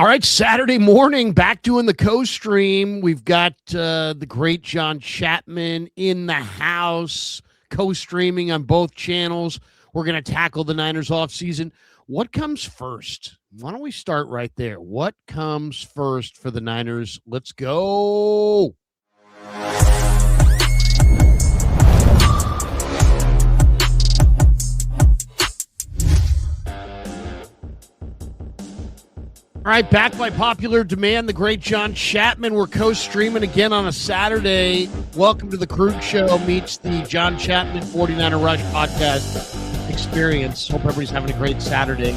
All right, Saturday morning, back doing the co-stream. We've got the great John Chapman in the house, co-streaming on both channels. We're going to tackle the Niners offseason. What comes first? Why don't we start right there? What comes first for the Niners? Let's go. All right, back by popular demand, the great John Chapman. We're co-streaming again on a Saturday. Welcome to the Krug Show meets the John Chapman 49er Rush podcast experience. Hope everybody's having a great Saturday.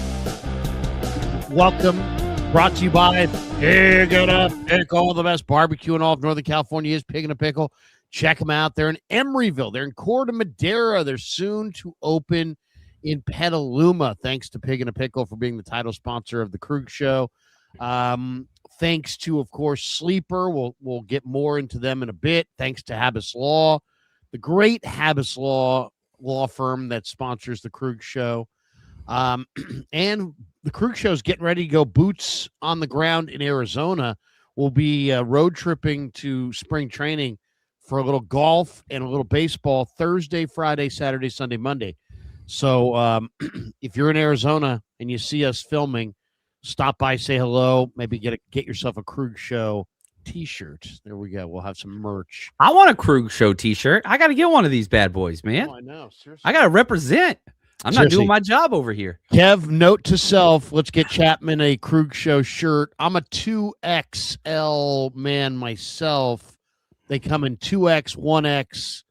Welcome. Brought to you by Pig and a Pickle. The best barbecue in all of Northern California is Pig and a Pickle. Check them out. They're in Emeryville. They're in Corte Madera. They're soon to open in Petaluma. Thanks to Pig and a Pickle for being the title sponsor of the Krug Show. Thanks to, of course, Sleeper. We'll get more into them in a bit. Thanks to Habbas Law, the great Habbas Law firm that sponsors the Krug Show. And the Krug Show is getting ready to go boots on the ground in Arizona. We'll be road tripping to spring training for a little golf and a little baseball Thursday, Friday, Saturday, Sunday, Monday. So if you're in Arizona and you see us filming, stop by, say hello, maybe get yourself a Krug Show t-shirt. There we go. We'll have some merch. I want a Krug Show t-shirt. I got to get one of these bad boys, man. Oh, I know. Seriously. I got to represent. I'm not doing my job over here. Kev, note to self, let's get Chapman a Krug Show shirt. I'm a 2XL man myself. They come in 2X, 1X,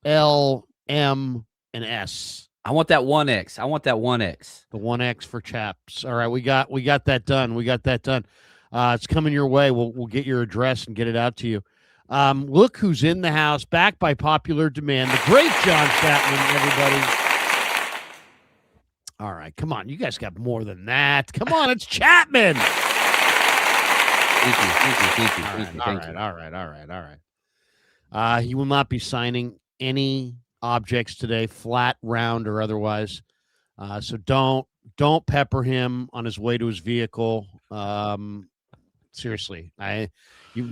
L, M, and S. I want that 1X. I want that 1X. The 1X for Chaps. All right, we got that done. It's coming your way. We'll get your address and get it out to you. Look who's in the house, back by popular demand. The great John Chapman, everybody. All right, come on. You guys got more than that. Come on, it's Chapman. Thank you. All right. He will not be signing any objects today, flat, round, or otherwise. So don't pepper him on his way to his vehicle. Seriously,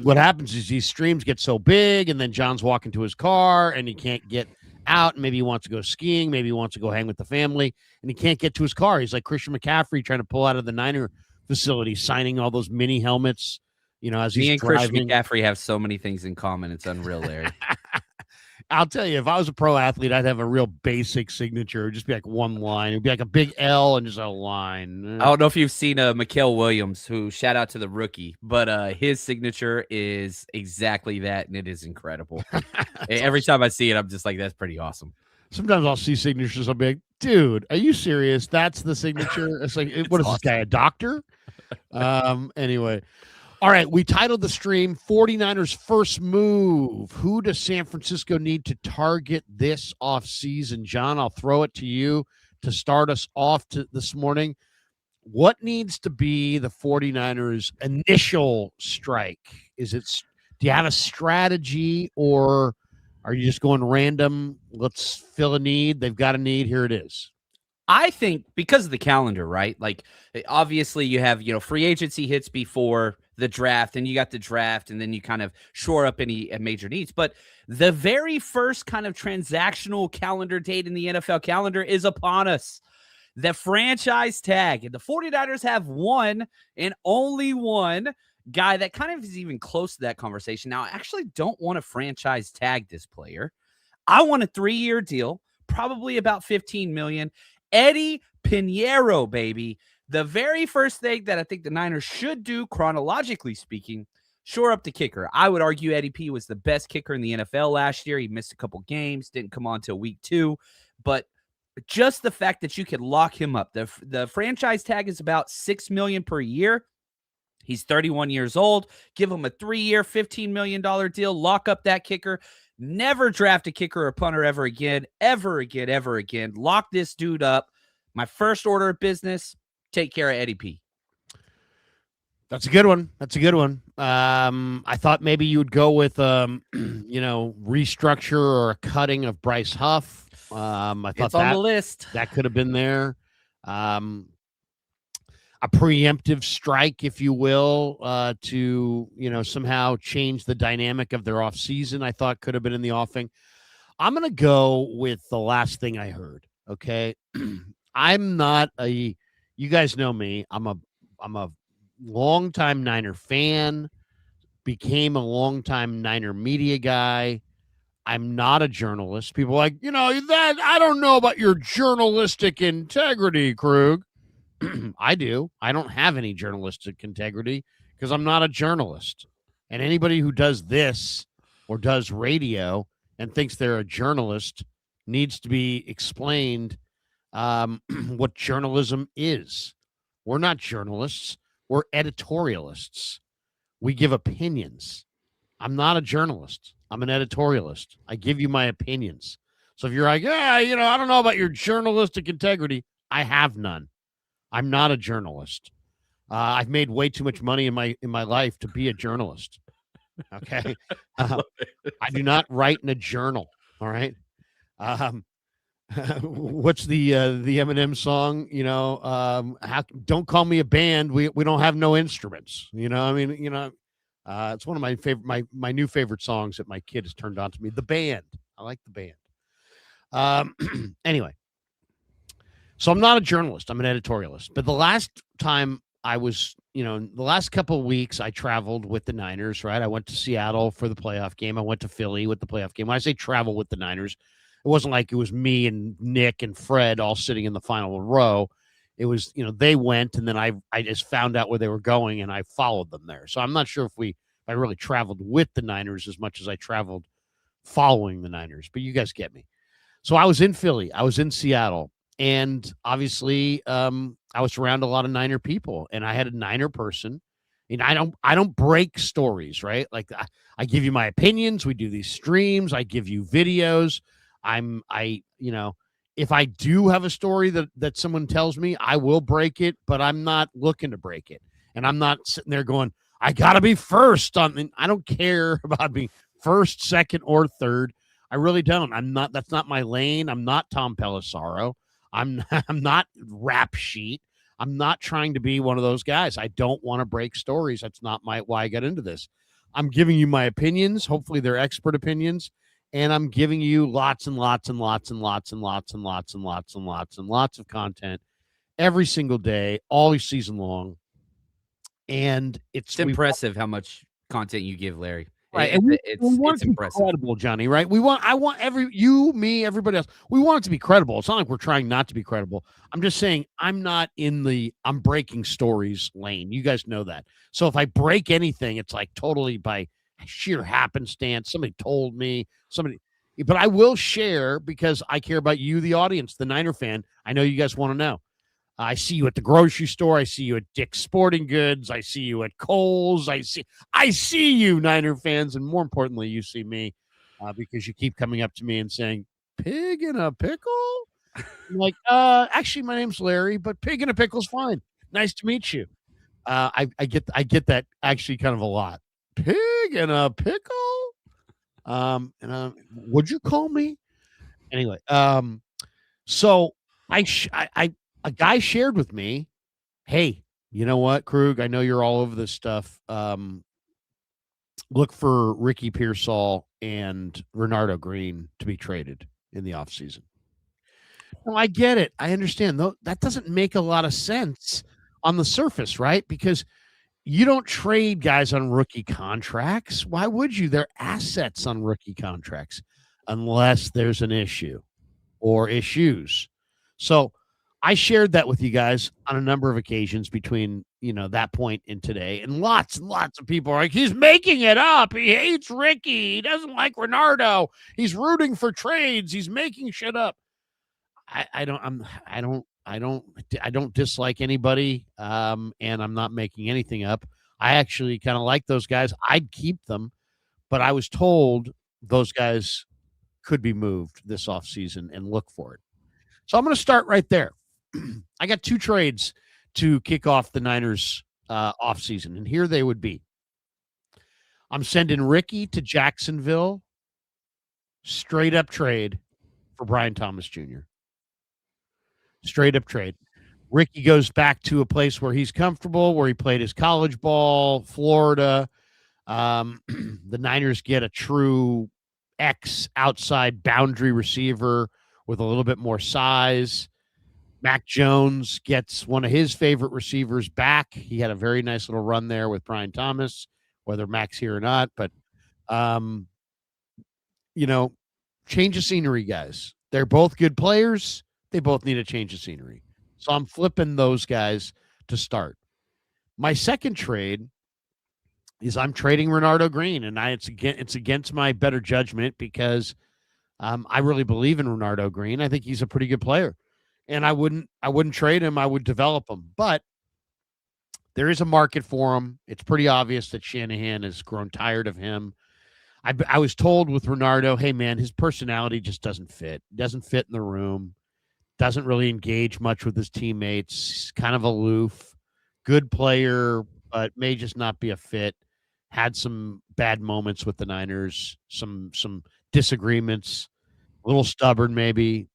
what happens is these streams get so big, and then John's walking to his car, and he can't get out. Maybe he wants to go skiing. Maybe he wants to go hang with the family, and he can't get to his car. He's like Christian McCaffrey trying to pull out of the Niner facility, signing all those mini helmets. You know, as he's Me and driving. Christian McCaffrey have so many things in common. It's unreal, Larry. I'll tell you, if I was a pro athlete, I'd have a real basic signature. It'd just be like one line. It'd be like a big L and just a line. I don't know if you've seen Mikael Williams, who shout out to the rookie, but his signature is exactly that, and it is incredible. Every time I see it, I'm just like, that's pretty awesome. Sometimes I'll see signatures. I'll be like, dude, are you serious? That's the signature? It's like, what is awesome. This guy, a doctor? Anyway. All right, we titled the stream 49ers first move. Who does San Francisco need to target this offseason? John, I'll throw it to you to start us off this morning. What needs to be the 49ers' initial strike? Do you have a strategy, or are you just going random? Let's fill a need. They've got a need. Here it is. I think because of the calendar, right? Like, obviously you have, free agency hits before the draft, and you got the draft, and then you kind of shore up any major needs. But the very first kind of transactional calendar date in the NFL calendar is upon us. The franchise tag. And the 49ers have one and only one guy that kind of is even close to that conversation. Now, I actually don't want to franchise tag this player. I want a 3-year deal, probably about $15 million. Eddie Pinheiro, baby. The very first thing that I think the Niners should do, chronologically speaking, shore up the kicker. I would argue Eddie P was the best kicker in the NFL last year. He missed a couple games, didn't come on till week 2. But just the fact that you could lock him up. The franchise tag is about $6 million per year. He's 31 years old. Give him a 3-year, $15 million deal. Lock up that kicker. Never draft a kicker or punter ever again. Lock this dude up. My first order of business, take care of Eddie P. That's a good one. I thought maybe you would go with, restructure or a cutting of Bryce Huff. I thought it's on the list. That could have been there. a preemptive strike, if you will, to somehow change the dynamic of their offseason. I thought could have been in the offing. I'm going to go with the last thing I heard. Okay, I'm not a. You guys know me. I'm a longtime Niner fan. Became a longtime Niner media guy. I'm not a journalist. People are like, that I don't know about your journalistic integrity, Krug. I do. I don't have any journalistic integrity because I'm not a journalist. And anybody who does this or does radio and thinks they're a journalist needs to be explained what journalism is. We're not journalists. We're editorialists. We give opinions. I'm not a journalist. I'm an editorialist. I give you my opinions. So if you're like, I don't know about your journalistic integrity, I have none. I'm not a journalist. I've made way too much money in my life to be a journalist. Okay, I do not write in a journal. All right. What's the Eminem song? Don't call me a band. We don't have no instruments. It's one of my favorite my new favorite songs that my kid has turned on to me. The Band. I like The Band. Anyway. So I'm not a journalist. I'm an editorialist. But the last time I was, the last couple of weeks I traveled with the Niners, right? I went to Seattle for the playoff game. I went to Philly with the playoff game. When I say travel with the Niners, it wasn't like it was me and Nick and Fred all sitting in the final row. It was, they went and then I just found out where they were going and I followed them there. So I'm not sure if I really traveled with the Niners as much as I traveled following the Niners, but you guys get me. So I was in Philly. I was in Seattle. And obviously, I was around a lot of Niner people, and I had a Niner person. And I don't break stories, right? Like I give you my opinions. We do these streams. I give you videos. If I do have a story that someone tells me, I will break it, but I'm not looking to break it. And I'm not sitting there going, I gotta be first on. I don't care about being first, second, or third. I really don't. I'm not. That's not my lane. I'm not Tom Pelissaro. I'm not Rap Sheet. I'm not trying to be one of those guys. I don't want to break stories. That's not why I got into this. I'm giving you my opinions. Hopefully they're expert opinions. And I'm giving you lots and lots and lots and lots and lots and lots and lots and lots and lots of content every single day, all season long. And it's impressive how much content you give, Larry. Right, it's impressive. Credible, Johnny. Right? I want everybody else. We want it to be credible. It's not like we're trying not to be credible. I'm just saying I'm not in the I'm breaking stories lane. You guys know that. So if I break anything, it's like totally by sheer happenstance. Somebody told me. But I will share because I care about you, the audience, the Niner fan. I know you guys want to know. I see you at the grocery store. I see you at Dick's Sporting Goods. I see you at Kohl's. I see you, Niner fans, and more importantly, you see me because you keep coming up to me and saying, "Pig in a pickle." I'm like, actually, my name's Larry, but pig in a pickle's fine. Nice to meet you. I get that actually kind of a lot. Pig in a pickle. Would you call me? Anyway, so a guy shared with me, hey, you know what, Krug? I know you're all over this stuff. Look for Ricky Pearsall and Renardo Green to be traded in the offseason. Well, I get it. I understand. Though that doesn't make a lot of sense on the surface, right? Because you don't trade guys on rookie contracts. Why would you? They're assets on rookie contracts unless there's an issue or issues. So I shared that with you guys on a number of occasions between, that point and today. And lots of people are like, he's making it up. He hates Ricky. He doesn't like Renardo. He's rooting for trades. He's making shit up. I don't dislike anybody. And I'm not making anything up. I actually kind of like those guys. I'd keep them, but I was told those guys could be moved this offseason and look for it. So I'm going to start right there. I got 2 trades to kick off the Niners offseason, and here they would be. I'm sending Ricky to Jacksonville, straight up trade for Brian Thomas Jr. Straight up trade. Ricky goes back to a place where he's comfortable, where he played his college ball, Florida. The Niners get a true X outside boundary receiver with a little bit more size. Mac Jones gets one of his favorite receivers back. He had a very nice little run there with Brian Thomas, whether Mac's here or not. But, change of scenery, guys. They're both good players. They both need a change of scenery. So I'm flipping those guys to start. My second trade is I'm trading Renardo Green, and it's against my better judgment because I really believe in Renardo Green. I think he's a pretty good player, and I wouldn't trade him. I would develop him, but there is a market for him. It's pretty obvious that Shanahan has grown tired of him. I was told with Renardo, hey man, his personality just doesn't fit. Doesn't fit in the room. Doesn't really engage much with his teammates. He's kind of aloof. Good player, but may just not be a fit. Had some bad moments with the Niners, some disagreements, a little stubborn maybe,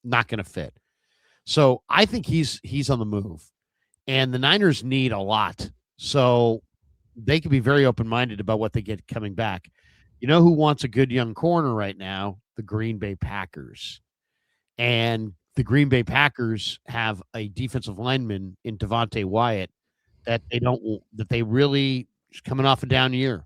not going to fit. So I think he's on the move, and the Niners need a lot. So they could be very open-minded about what they get coming back. You know who wants a good young corner right now? The Green Bay Packers. And the Green Bay Packers have a defensive lineman in Devontae Wyatt that they really is coming off a down year.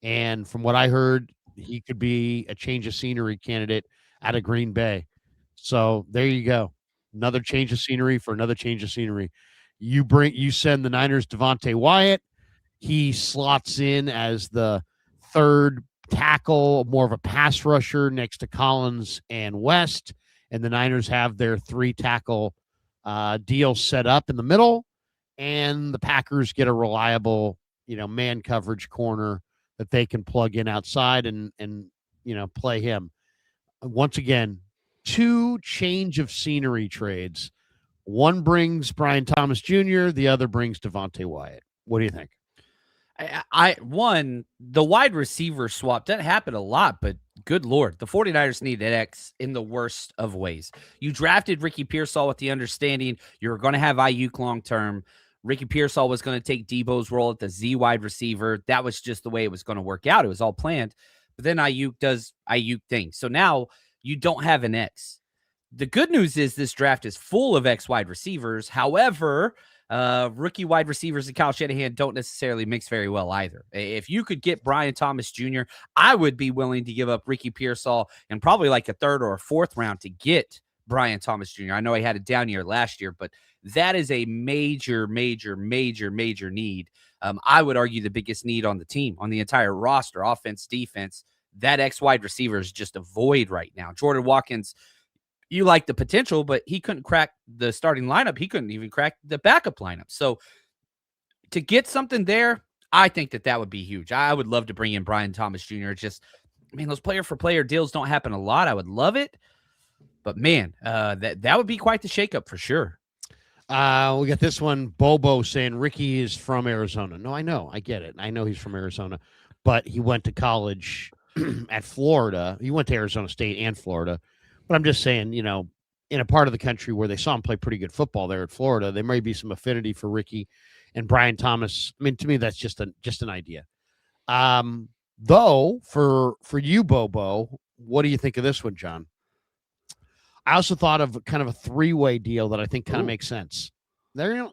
And from what I heard, he could be a change of scenery candidate out of Green Bay. So there you go. Another change of scenery for another change of scenery. You send the Niners Devontae Wyatt. He slots in as the third tackle, more of a pass rusher next to Collins and West. And the Niners have their 3-tackle deal set up in the middle. And the Packers get a reliable, man coverage corner that they can plug in outside and play him. Once again, 2 change of scenery trades. One brings Brian Thomas Jr., the other brings Devontae Wyatt. What do you think? The wide receiver swap, that happened a lot, but good Lord, the 49ers need an X in the worst of ways. You drafted Ricky Pearsall with the understanding you were going to have Ayuk long-term. Ricky Pearsall was going to take Debo's role at the Z wide receiver. That was just the way it was going to work out. It was all planned. But then Ayuk does Ayuk things. So now you don't have an X. The good news is this draft is full of X wide receivers. However, rookie wide receivers and Kyle Shanahan don't necessarily mix very well either. If you could get Brian Thomas Jr., I would be willing to give up Ricky Pearsall and probably like a 3rd or a 4th round to get Brian Thomas Jr. I know he had a down year last year, but that is a major need. I would argue the biggest need on the team, on the entire roster, offense, defense. That X wide receiver is just a void right now. Jordan Watkins, you like the potential, but he couldn't crack the starting lineup. He couldn't even crack the backup lineup. So to get something there, I think that would be huge. I would love to bring in Brian Thomas Jr. Those player-for-player deals don't happen a lot. I would love it. But, man, that would be quite the shakeup for sure. We got this one, Bobo, saying Ricky is from Arizona. No, I know. I get it. I know he's from Arizona. But he went to college at Florida. He went to Arizona State and Florida. But I'm just saying, in a part of the country where they saw him play pretty good football there at Florida, there may be some affinity for Ricky and Brian Thomas. I mean, to me, that's just an idea. Though, for you, Bobo, what do you think of this one, John? I also thought of kind of a 3-way deal that I think kind of makes sense. There,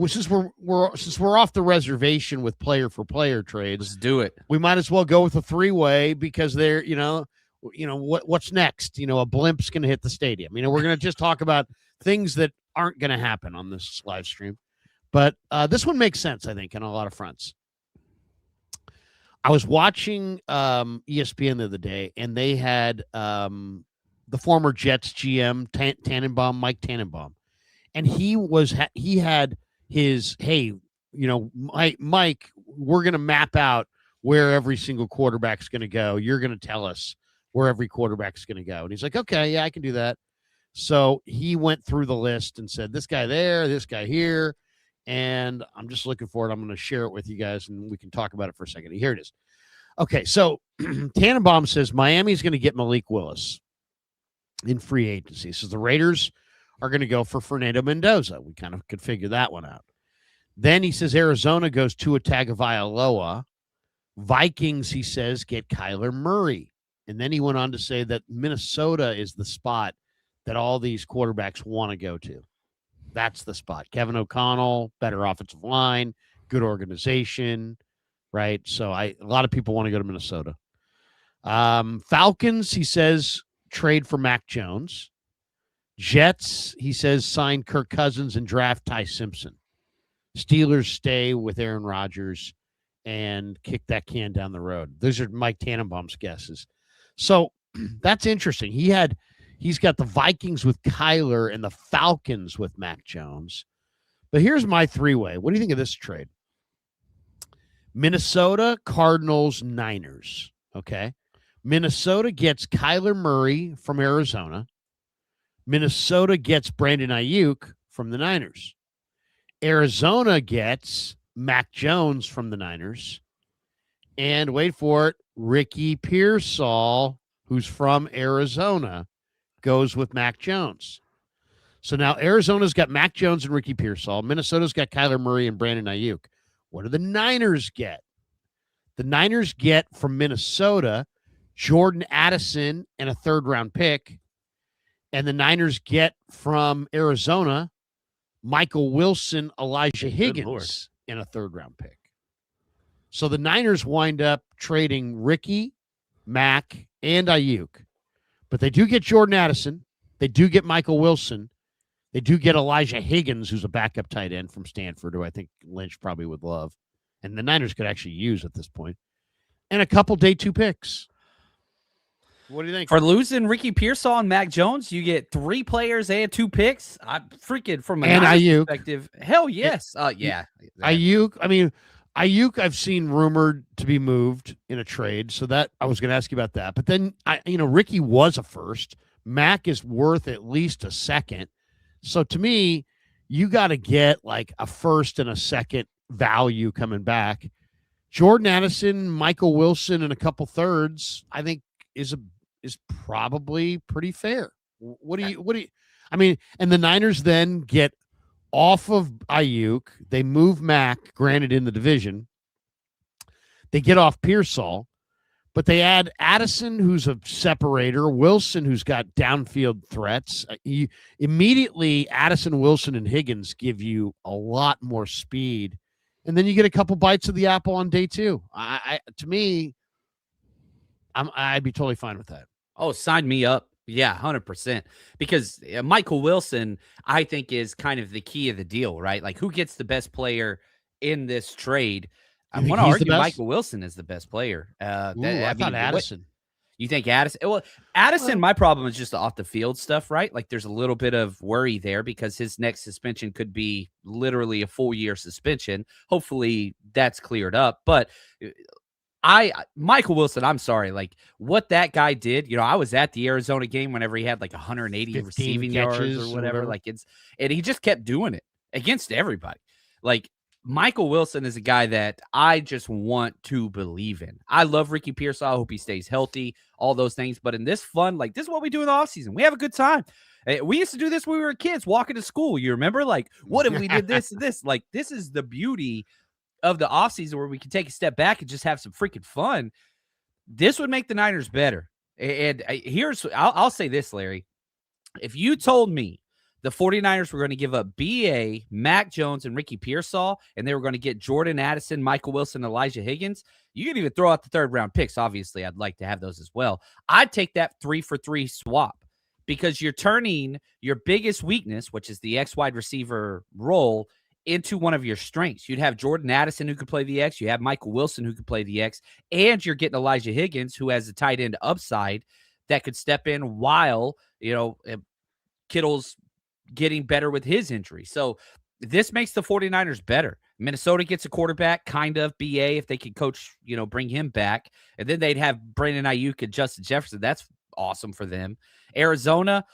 since we're off the reservation with player-for-player trades, let's do it. We might as well go with a 3-way because they're, what's next? A blimp's going to hit the stadium. We're going to just talk about things that aren't going to happen on this live stream. But this one makes sense, I think, on a lot of fronts. I was watching ESPN the other day, and they had the former Jets GM, Mike Tannenbaum. And he had his, hey, Mike, we're going to map out where every single quarterback's going to go. You're going to tell us where every quarterback's going to go. And he's like, okay, yeah, I can do that. So he went through the list and said, this guy there, this guy here. And I'm just looking for it. I'm going to share it with you guys, and we can talk about it for a second. Here it is. Okay, so Tannenbaum says Miami's going to get Malik Willis in free agency. So the Raiders are going to go for Fernando Mendoza. We kind of could figure that one out. Then he says Arizona goes Tua Tagovailoa. Vikings, he says, get Kyler Murray. And then he went on to say that Minnesota is the spot that all these quarterbacks want to go to. That's the spot. Kevin O'Connell, better offensive line, good organization, right? So a lot of people want to go to Minnesota. Falcons, he says, trade for Mac Jones. Jets, he says, sign Kirk Cousins and draft Ty Simpson. Steelers stay with Aaron Rodgers and kick that can down the road. Those are Mike Tannenbaum's guesses. So that's interesting. He's got the Vikings with Kyler and the Falcons with Mac Jones. But here's my three-way. What do you think of this trade? Minnesota, Cardinals, Niners. Okay. Minnesota gets Kyler Murray from Arizona. Minnesota gets Brandon Ayuk from the Niners. Arizona gets Mac Jones from the Niners. And wait for it, Ricky Pearsall, who's from Arizona, goes with Mac Jones. So now Arizona's got Mac Jones and Ricky Pearsall. Minnesota's got Kyler Murray and Brandon Ayuk. What do the Niners get? The Niners get from Minnesota Jordan Addison and a third-round pick. And the Niners get from Arizona Michael Wilson, Elijah Higgins, and a third-round pick. So the Niners wind up trading Ricky, Mac, and Ayuk. But they do get Jordan Addison. They do get Michael Wilson. They do get Elijah Higgins, who's a backup tight end from Stanford, who I think Lynch probably would love. And the Niners could actually use at this point. And a couple day 2 picks. What do you think? For losing Ricky Pearsall and Mac Jones, you get 3 players and 2 picks. I'm freaking from a Ayuk perspective. Hell yes. Yeah. Ayuk, I've seen rumored to be moved in a trade, so that I was going to ask you about that. But then, Ricky was a first. Mac is worth at least a second. So to me, you got to get like a first and a second value coming back. Jordan Addison, Michael Wilson, and a couple thirds, I think is probably pretty fair. What do you? And the Niners then get off of Ayuk. They move Mac, granted in the division. They get off Pearsall, but they add Addison, who's a separator, Wilson, who's got downfield threats. Immediately, Addison, Wilson, and Higgins give you a lot more speed. And then you get a couple bites of the apple on day 2. To me, I'd be totally fine with that. Oh, sign me up. Yeah, 100%. Because Michael Wilson, I think, is kind of the key of the deal, right? Like, who gets the best player in this trade? I want to argue Michael Wilson is the best player. I thought Addison. You think Addison? Well, Addison, my problem is just the off the field stuff, right? Like, there's a little bit of worry there because his next suspension could be literally a full year suspension. Hopefully that's cleared up. But Michael Wilson, I'm sorry. Like, what that guy did, I was at the Arizona game whenever he had like 180 receiving yards or whatever. And he just kept doing it against everybody. Like, Michael Wilson is a guy that I just want to believe in. I love Ricky Pearsall. I hope he stays healthy, all those things. But in this fun, like, this is what we do in the offseason. We have a good time. We used to do this when we were kids, walking to school. You remember? Like, what if we did this and this? Like, this is the beauty of the offseason where we can take a step back and just have some freaking fun. This would make the Niners better. And I'll say this, Larry. If you told me the 49ers were going to give up B.A., Mac Jones, and Ricky Pearsall, and they were going to get Jordan Addison, Michael Wilson, Elijah Higgins, you can even throw out the third-round picks. Obviously, I'd like to have those as well. I'd take that 3-for-3 swap because you're turning your biggest weakness, which is the X wide receiver role, into one of your strengths. You'd have Jordan Addison who could play the X. You have Michael Wilson who could play the X. And you're getting Elijah Higgins who has a tight end upside that could step in while, Kittle's getting better with his injury. So this makes the 49ers better. Minnesota gets a quarterback, kind of, B.A., if they could coach, bring him back. And then they'd have Brandon Ayuk and Justin Jefferson. That's awesome for them. Arizona,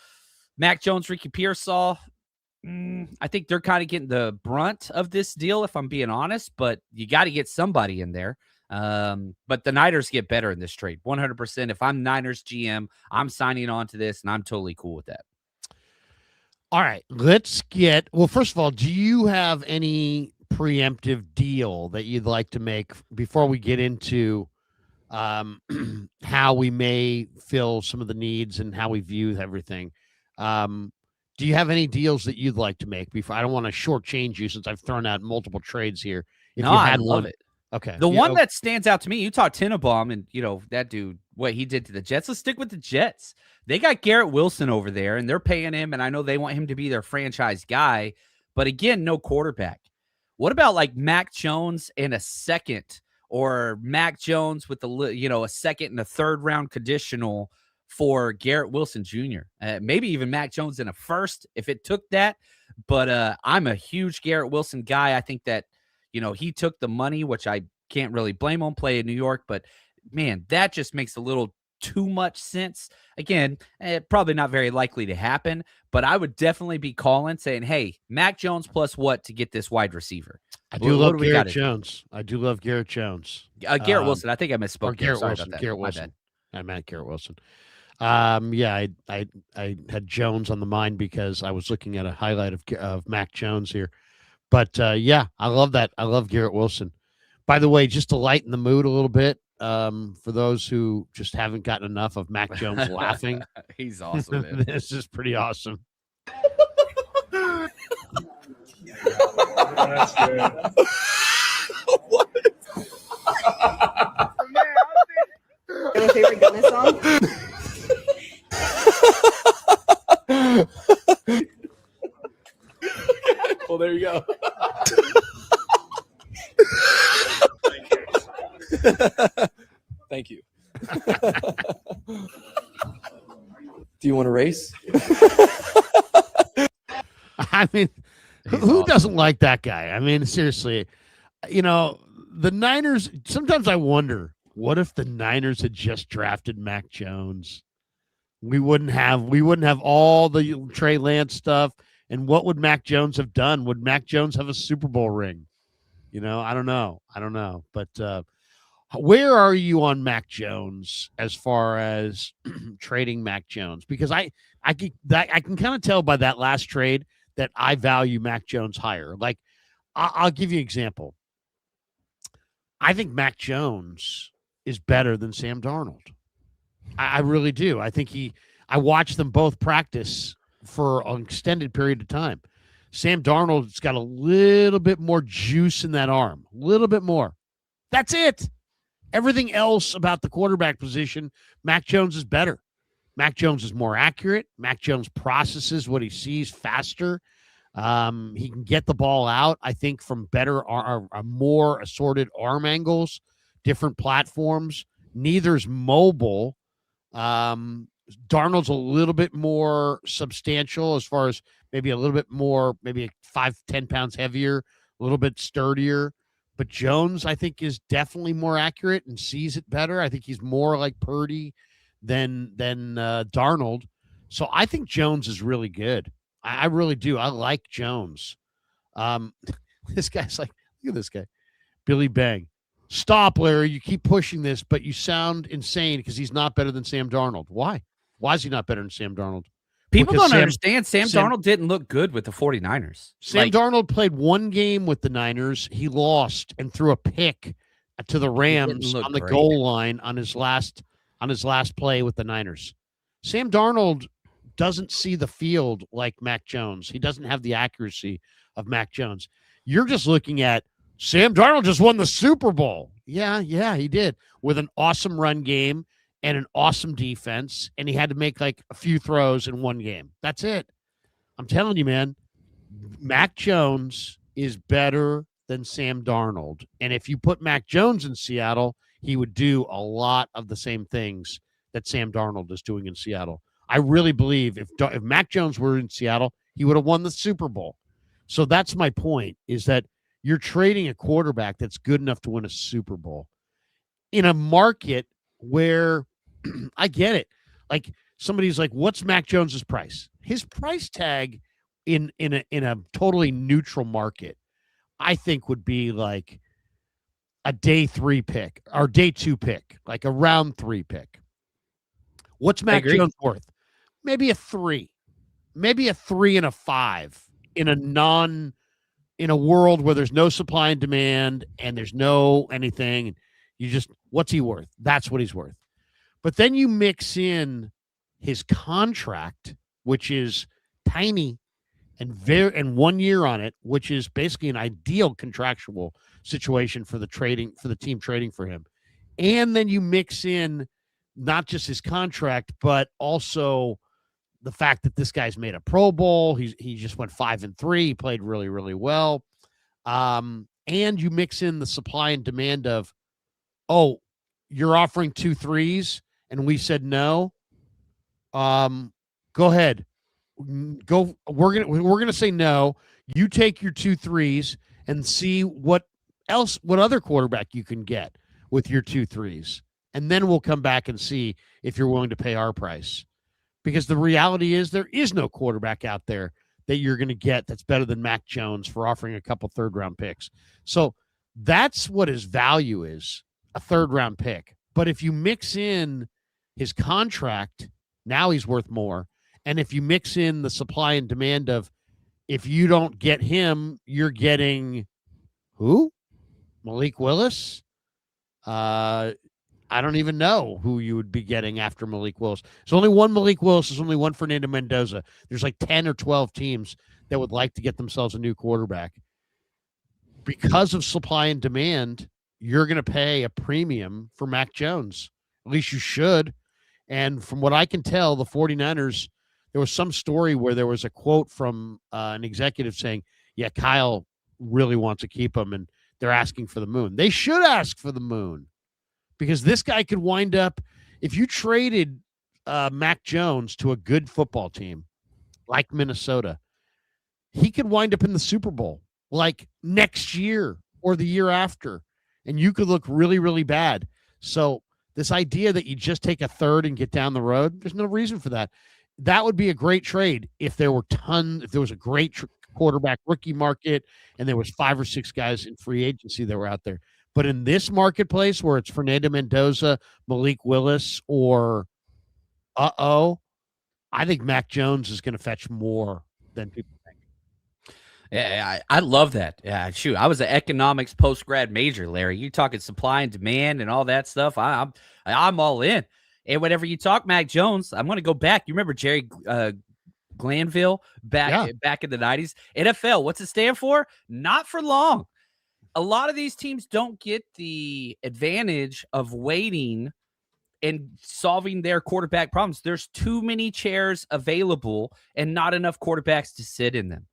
Mac Jones, Ricky Pearsall. I think they're kind of getting the brunt of this deal, if I'm being honest, but you got to get somebody in there. But the Niners get better in this trade, 100%. If I'm Niners GM, I'm signing on to this, and I'm totally cool with that. All right, let's get. Well, first of all, do you have any preemptive deal that you'd like to make before we get into um, how we may fill some of the needs and how we view everything? Um, do you have any deals that you'd like to make before? I don't want to shortchange you since I've thrown out multiple trades here. If No, you I had love one, it. okay. The Yeah, one that stands out to me, you talk Tenenbaum and, that dude, what he did to the Jets. Let's stick with the Jets. They got Garrett Wilson over there, and they're paying him, and I know they want him to be their franchise guy. But again, no quarterback. What about like Mac Jones and a second, or Mac Jones with a second and a third round conditional for Garrett Wilson Jr.? Maybe even Mac Jones in a first if it took that. But I'm a huge Garrett Wilson guy. I think that he took the money, which I can't really blame him, play in New York, but man, that just makes a little too much sense. Again, probably not very likely to happen, but I would definitely be calling saying, hey, Mac Jones plus what to get this wide receiver? I do love Garrett Jones. I do love Garrett Jones. Garrett Wilson. I think I misspoke. Or Garrett Sorry Wilson. about that. Garrett My Wilson. bad. I meant Garrett Wilson. Yeah, I had Jones on the mind because I was looking at a highlight of Mac Jones here. But yeah, I love that. I love Garrett Wilson. By the way, just to lighten the mood a little bit, for those who just haven't gotten enough of Mac Jones laughing, he's awesome. Man. This is pretty awesome. That's good. What? Your favorite Gunna song? Well, there you go. Thank you. Do you want to race? I mean, who doesn't like that guy? I mean, seriously, the Niners, sometimes I wonder, what if the Niners had just drafted Mac Jones? We wouldn't have all the Trey Lance stuff. And what would Mac Jones have done? Would Mac Jones have a Super Bowl ring? I don't know. But where are you on Mac Jones as far as trading Mac Jones? Because I can kind of tell by that last trade that I value Mac Jones higher. Like, I'll give you an example. I think Mac Jones is better than Sam Darnold. I really do. I think I watched them both practice for an extended period of time. Sam Darnold's got a little bit more juice in that arm, a little bit more. That's it. Everything else about the quarterback position, Mac Jones is better. Mac Jones is more accurate. Mac Jones processes what he sees faster. He can get the ball out, I think, from better or more assorted arm angles, different platforms. Neither's mobile. Darnold's a little bit more substantial as far as maybe a little bit more, maybe 5-10 pounds heavier, a little bit sturdier. But Jones, I think, is definitely more accurate and sees it better. I think he's more like Purdy than Darnold. So I think Jones is really good. I really do. I like Jones. This guy's like, look at this guy, Billy Bang. Stop, Larry. You keep pushing this, but you sound insane because he's not better than Sam Darnold. Why? Why is he not better than Sam Darnold? People don't understand. Sam Darnold didn't look good with the 49ers. Sam Darnold played one game with the Niners. He lost and threw a pick to the Rams on the goal line on his last play with the Niners. Sam Darnold doesn't see the field like Mac Jones. He doesn't have the accuracy of Mac Jones. You're just looking at Sam Darnold just won the Super Bowl. Yeah, he did, with an awesome run game and an awesome defense, and he had to make like a few throws in one game. That's it. I'm telling you, man, Mac Jones is better than Sam Darnold. And if you put Mac Jones in Seattle, he would do a lot of the same things that Sam Darnold is doing in Seattle. I really believe if Mac Jones were in Seattle, he would have won the Super Bowl. So that's my point, is that you're trading a quarterback that's good enough to win a Super Bowl in a market where I get it. Like, somebody's like, what's Mac Jones's price? His price tag in a totally neutral market, I think, would be like a day 3 pick or day 2 pick, like a round 3 pick. What's Mac Jones worth? Maybe a 3. maybe a 3 and a 5 in a world where there's no supply and demand and there's no anything. You just, what's he worth? That's what he's worth. But then you mix in his contract, which is tiny and 1 year on it, which is basically an ideal contractual situation for the team trading for him. And then you mix in not just his contract, but also the fact that this guy's made a Pro Bowl. He just went 5-3. He played really, really well. And you mix in the supply and demand of, oh, you're offering 2 threes, and we said no. Go ahead. Go. We're gonna say no. You take your 2 threes and see what other quarterback you can get with your 2 threes, and then we'll come back and see if you're willing to pay our price. Because the reality is there is no quarterback out there that you're going to get that's better than Mac Jones for offering a couple third-round picks. So that's what his value is, a third-round pick. But if you mix in his contract, now he's worth more. And if you mix in the supply and demand of, if you don't get him, you're getting who? Malik Willis? I don't even know who you would be getting after Malik Willis. There's only one Malik Willis. There's only one Fernando Mendoza. There's like 10 or 12 teams that would like to get themselves a new quarterback. Because of supply and demand, you're going to pay a premium for Mac Jones. At least you should. And from what I can tell, the 49ers, there was some story where there was a quote from an executive saying, yeah, Kyle really wants to keep him, and they're asking for the moon. They should ask for the moon. Because this guy could wind up, if you traded Mac Jones to a good football team like Minnesota, he could wind up in the Super Bowl like next year or the year after, and you could look really, really bad. So this idea that you just take a third and get down the road, there's no reason for that. That would be a great trade if there was a great quarterback rookie market and there was 5 or 6 guys in free agency that were out there. But in this marketplace where it's Fernando Mendoza, Malik Willis, or I think Mac Jones is going to fetch more than people think. Yeah, I love that. Yeah, shoot, I was an economics post-grad major, Larry. You talking supply and demand and all that stuff. I'm all in. And whenever you talk Mac Jones, I'm going to go back. You remember Jerry Glanville back in the 90s? NFL, what's it stand for? Not for long. A lot of these teams don't get the advantage of waiting and solving their quarterback problems. There's too many chairs available and not enough quarterbacks to sit in them.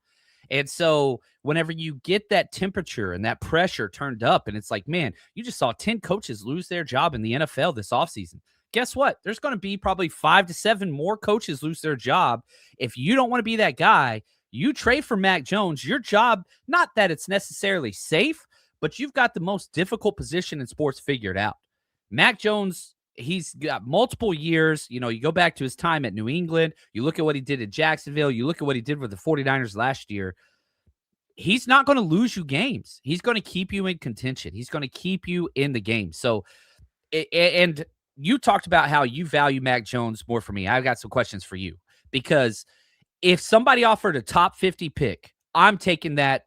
And so whenever you get that temperature and that pressure turned up, and it's like, man, you just saw 10 coaches lose their job in the NFL this offseason. Guess what? There's going to be probably 5 to 7 more coaches lose their job. If you don't want to be that guy, you trade for Mac Jones. Your job, not that it's necessarily safe, but you've got the most difficult position in sports figured out. Mac Jones, he's got multiple years. You know, you go back to his time at New England. You look at what he did at Jacksonville. You look at what he did with the 49ers last year. He's not going to lose you games. He's going to keep you in contention. He's going to keep you in the game. So, and you talked about how you value Mac Jones more for me. I've got some questions for you, because if somebody offered a top 50 pick, I'm taking that.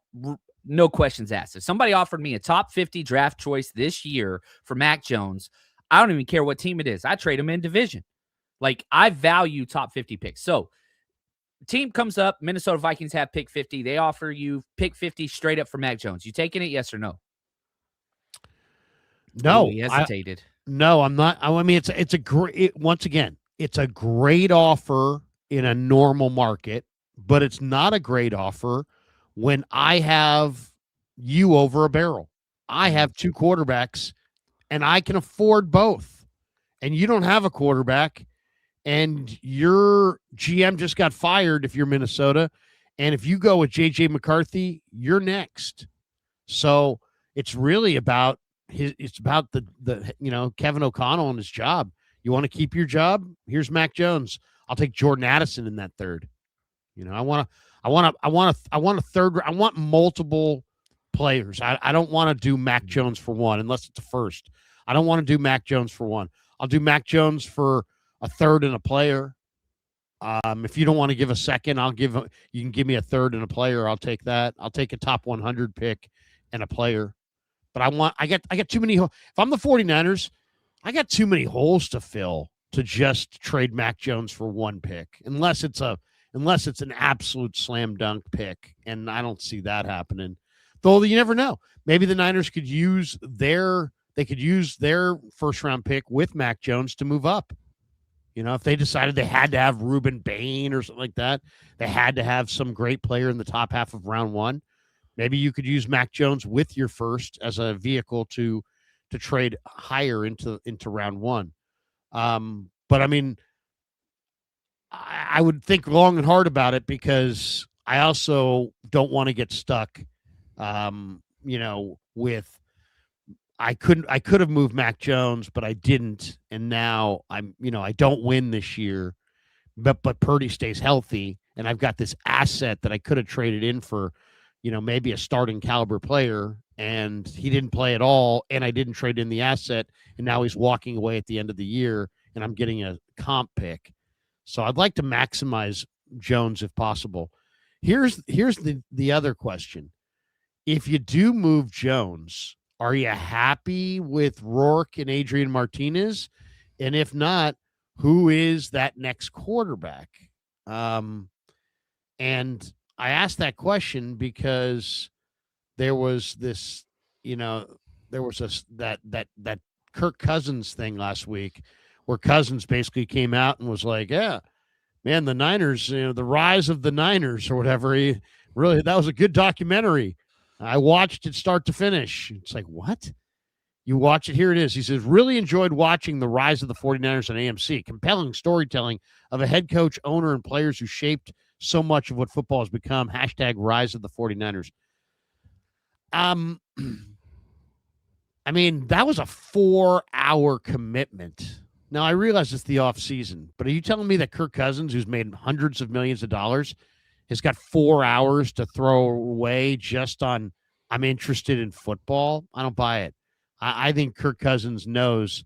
No questions asked. If somebody offered me a top 50 draft choice this year for Mac Jones, I don't even care what team it is. I trade him in division. Like, I value top 50 picks. So, team comes up, Minnesota Vikings have pick 50. They offer you pick 50 straight up for Mac Jones. You taking it, yes or no? No. Ooh, he hesitated. No, I'm not. I mean, it's a great, once again, it's a great offer in a normal market, but it's not a great offer when I have you over a barrel. I have 2 quarterbacks, and I can afford both. And you don't have a quarterback, and your GM just got fired if you're Minnesota. And if you go with J.J. McCarthy, you're next. So it's really about the Kevin O'Connell and his job. You want to keep your job? Here's Mac Jones. I'll take Jordan Addison in that third. I want a third. I want multiple players. I don't want to do Mac Jones for one unless it's a first. I don't want to do Mac Jones for one. I'll do Mac Jones for a third and a player. If you don't want to give a second, you can give me a third and a player. I'll take that. I'll take a top 100 pick and a player. But I got too many. If I'm the 49ers, I got too many holes to fill to just trade Mac Jones for one pick, unless it's an absolute slam dunk pick, and I don't see that happening. Though you never know. Maybe the Niners could use their first round pick with Mac Jones to move up. You know, if they decided they had to have Reuben Bain or something like that, they had to have some great player in the top half of round one. Maybe you could use Mac Jones with your first as a vehicle to trade higher into round one. But I mean, I would think long and hard about it because I also don't want to get stuck, with I could have moved Mac Jones, but I didn't. And now I don't win this year, but Purdy stays healthy. And I've got this asset that I could have traded in for, maybe a starting caliber player, and he didn't play at all. And I didn't trade in the asset. And now he's walking away at the end of the year and I'm getting a comp pick. So I'd like to maximize Jones if possible. Here's the other question. If you do move Jones, are you happy with Rourke and Adrian Martinez? And if not, who is that next quarterback? And I asked that question because there was this, that Kirk Cousins thing last week where Cousins basically came out and was like, yeah, man, the Niners, the rise of the Niners or whatever. That was a good documentary. I watched it start to finish. It's like, what? You watch it. Here it is. He says, really enjoyed watching the rise of the 49ers on AMC. Compelling storytelling of a head coach, owner, and players who shaped so much of what football has become. # rise of the 49ers. I mean, that was a 4-hour commitment. Now, I realize it's the offseason, but are you telling me that Kirk Cousins, who's made hundreds of millions of dollars, has got 4 hours to throw away just on I'm interested in football? I don't buy it. I think Kirk Cousins knows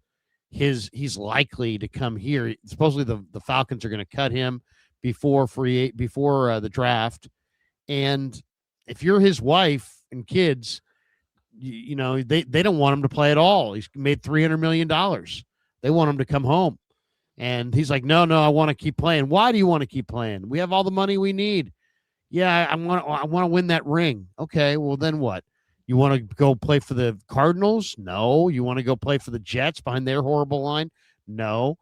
he's likely to come here. Supposedly the Falcons are going to cut him before the draft. And if you're his wife and kids, they don't want him to play at all. He's made $300 million. They want him to come home. And he's like, no, I want to keep playing. Why do you want to keep playing? We have all the money we need. Yeah, I want to win that ring. Okay, well then what? You want to go play for the Cardinals? No. You want to go play for the Jets behind their horrible line? No.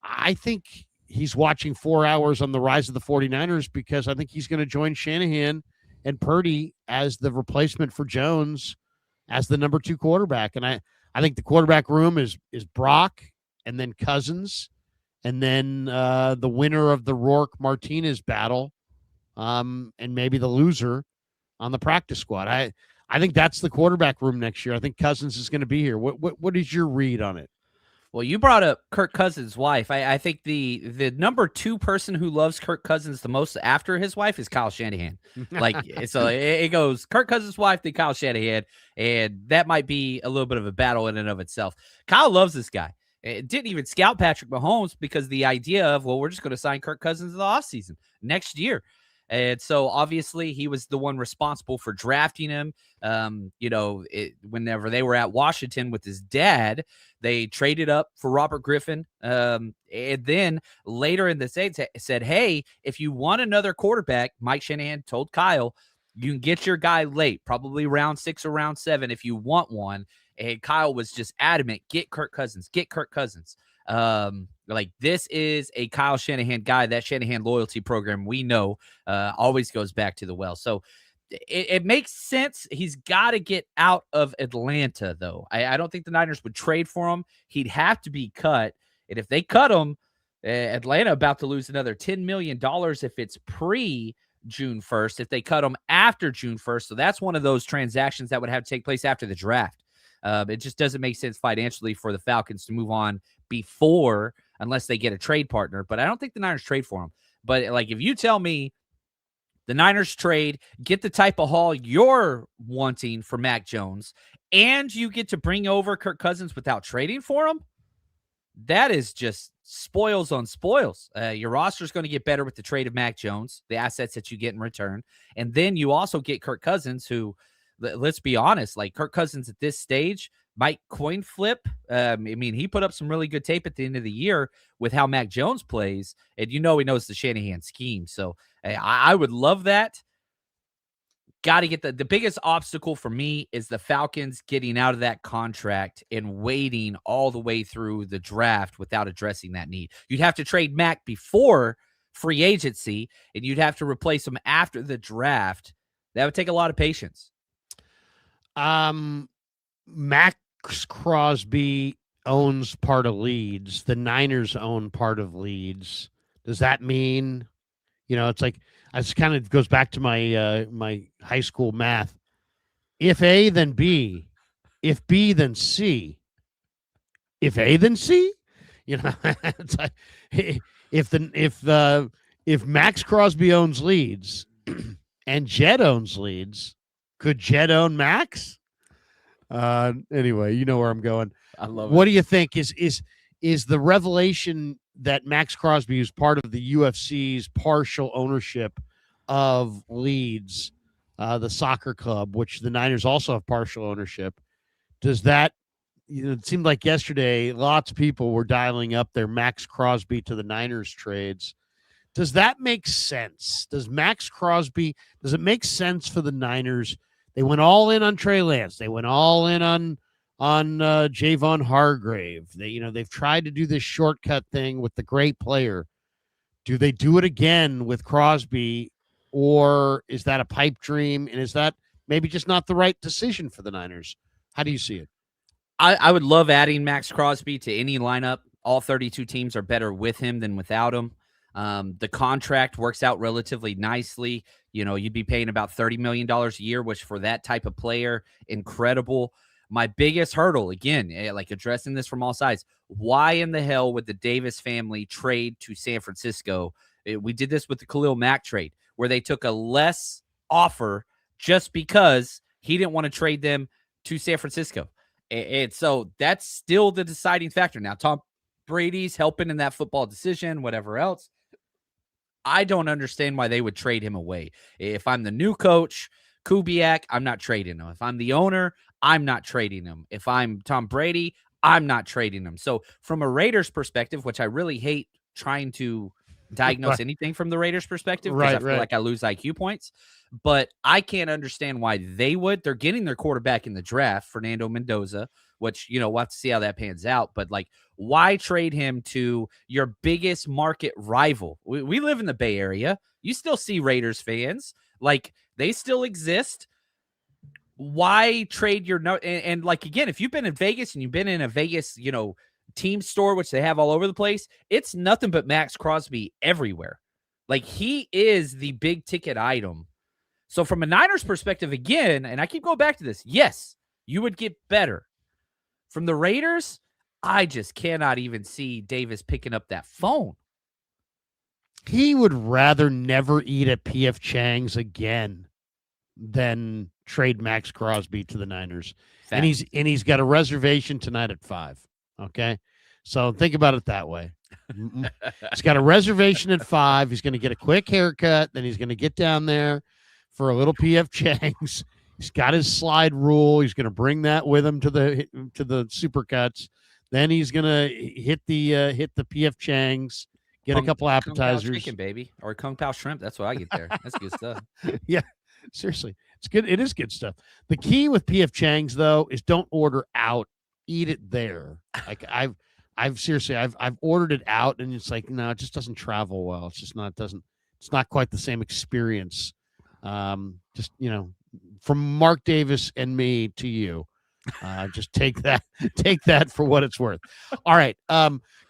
I think he's watching 4 hours on the rise of the 49ers because I think he's going to join Shanahan and Purdy as the replacement for Jones as the number 2 quarterback. And I think the quarterback room is Brock and then Cousins and then the winner of the Rourke-Martinez battle and maybe the loser on the practice squad. I think that's the quarterback room next year. I think Cousins is going to be here. What is your read on it? Well, you brought up Kirk Cousins' wife. I think the number 2 person who loves Kirk Cousins the most after his wife is Kyle Shanahan. Like, so it goes Kirk Cousins' wife, then Kyle Shanahan, and that might be a little bit of a battle in and of itself. Kyle loves this guy. It didn't even scout Patrick Mahomes because the idea of, well, we're just going to sign Kirk Cousins in the offseason next year. And so obviously he was the one responsible for drafting him. Whenever they were at Washington with his dad, they traded up for Robert Griffin. And then later in the season said, hey, if you want another quarterback, Mike Shanahan told Kyle, you can get your guy late, probably round 6 or round 7 if you want one. And Kyle was just adamant, get Kirk Cousins. Like, this is a Kyle Shanahan guy. That Shanahan loyalty program, we know, always goes back to the well. So it makes sense. He's got to get out of Atlanta, though. I don't think the Niners would trade for him. He'd have to be cut. And if they cut him, Atlanta about to lose another $10 million if it's pre-June 1st, if they cut him after June 1st. So that's one of those transactions that would have to take place after the draft. It just doesn't make sense financially for the Falcons to move on before, unless they get a trade partner. But I don't think the Niners trade for him. But like, if you tell me the Niners trade, get the type of haul you're wanting for Mac Jones, and you get to bring over Kirk Cousins without trading for him, that is just spoils on spoils. Your roster is going to get better with the trade of Mac Jones, the assets that you get in return. And then you also get Kirk Cousins, who, let's be honest, like Kirk Cousins at this stage might coin flip. I mean, he put up some really good tape at the end of the year with how Mac Jones plays. And he knows the Shanahan scheme. So I would love that. Got to get the biggest obstacle for me is the Falcons getting out of that contract and waiting all the way through the draft without addressing that need. You'd have to trade Mac before free agency, and you'd have to replace him after the draft. That would take a lot of patience. Max Crosby owns part of Leeds. The Niners own part of Leeds. Does that mean, it's like, it kind of goes back to my my high school math. If A, then B. If B, then C. If A, then C. It's like, if Max Crosby owns Leeds and Jed owns Leeds, could Jed own Max? Anyway, you know where I'm going. I love What do you think is the revelation that Max Crosby is part of the UFC's partial ownership of Leeds, the soccer club, which the Niners also have partial ownership? Does that, it seemed like yesterday, lots of people were dialing up their Max Crosby to the Niners trades. Does that make sense? Does it make sense for the Niners? They went all in on Trey Lance. They went all in on Javon Hargrave. They've tried to do this shortcut thing with the great player. Do they do it again with Crosby, or is that a pipe dream? And is that maybe just not the right decision for the Niners? How do you see it? I would love adding Max Crosby to any lineup. All 32 teams are better with him than without him. The contract works out relatively nicely. You'd be paying about $30 million a year, which for that type of player, incredible. My biggest hurdle, again, like addressing this from all sides, why in the hell would the Davis family trade to San Francisco? We did this with the Khalil Mack trade, where they took a less offer just because he didn't want to trade them to San Francisco. And so that's still the deciding factor. Now, Tom Brady's helping in that football decision, whatever else. I don't understand why they would trade him away. If I'm the new coach, Kubiak, I'm not trading him. If I'm the owner, I'm not trading him. If I'm Tom Brady, I'm not trading him. So from a Raiders perspective, which I really hate trying to diagnose anything from the Raiders perspective, because I feel like I lose IQ points, but I can't understand why they would. They're getting their quarterback in the draft, Fernando Mendoza, which, we'll have to see how that pans out. But like, why trade him to your biggest market rival? We live in the Bay Area. You still see Raiders fans. Like, they still exist. Why trade your no? And like, again, if you've been in Vegas and you've been in a Vegas, team store, which they have all over the place, it's nothing but Max Crosby everywhere. Like, he is the big ticket item. So from a Niners perspective, again, and I keep going back to this, yes, you would get better. From the Raiders, I just cannot even see Davis picking up that phone. He would rather never eat at P.F. Chang's again than trade Max Crosby to the Niners. Fact. And he's got a reservation tonight at 5. Okay. So think about it that way. He's got a reservation at 5. He's going to get a quick haircut. Then he's going to get down there for a little P.F. Chang's. He's got his slide rule. He's going to bring that with him to the Supercuts. Then he's going to hit the P.F. Chang's, get a couple appetizers. Kung Pao chicken, baby, or Kung Pao shrimp. That's what I get there. That's good stuff. Yeah, seriously. It's good. It is good stuff. The key with P.F. Chang's, though, is don't order out. Eat it there. Like I've ordered it out, and it's like, no, it just doesn't travel well. It's just not, it's not quite the same experience. From Mark Davis and me to you, just take that for what it's worth. All right.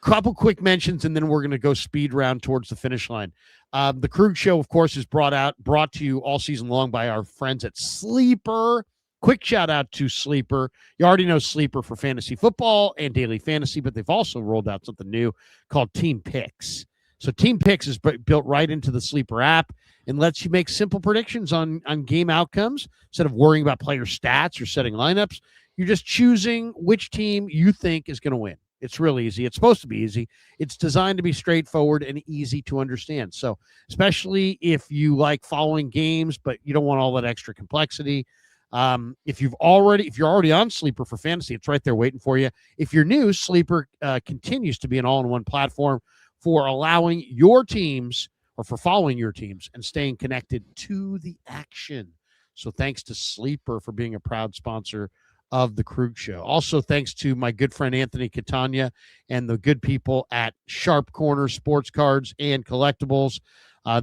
Couple quick mentions, and then we're going to go speed round towards the finish line. The Krug Show, of course, is brought to you all season long by our friends at Sleeper. Quick shout out to Sleeper. You already know Sleeper for fantasy football and daily fantasy, but they've also rolled out something new called Team Picks. So Team Picks is built right into the Sleeper app and lets you make simple predictions on game outcomes instead of worrying about player stats or setting lineups. You're just choosing which team you think is going to win. It's real easy. It's supposed to be easy. It's designed to be straightforward and easy to understand. So, especially if you like following games, but you don't want all that extra complexity. If you're already on Sleeper for fantasy, it's right there waiting for you. If you're new, Sleeper continues to be an all-in-one platform for allowing your teams, or for following your teams and staying connected to the action. So thanks to Sleeper for being a proud sponsor of the Krug Show. Also, thanks to my good friend Anthony Catania and the good people at Sharp Corner Sports Cards and Collectibles.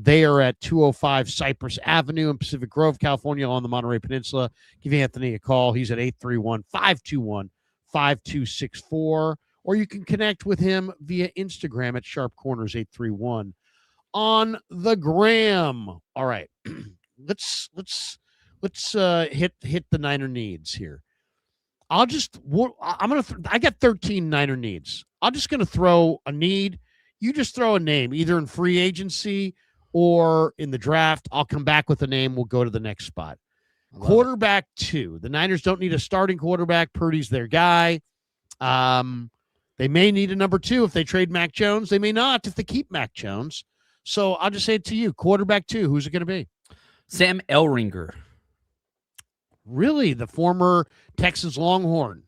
They are at 205 Cypress Avenue in Pacific Grove, California, on the Monterey Peninsula. Give Anthony a call. He's at 831-521-5264. Or you can connect with him via Instagram at Sharp Corners 831 on the gram. All right. Let's hit the Niner needs here. I got 13 Niner needs. I'm just going to throw a need. You just throw a name, either in free agency or in the draft. I'll come back with a name. We'll go to the next spot. Quarterback 2. The Niners don't need a starting quarterback. Purdy's their guy. They may need a number 2 if they trade Mac Jones. They may not if they keep Mac Jones. So I'll just say it to you. Quarterback 2. Who's it going to be? Sam Elringer. Really? The former Texas Longhorn.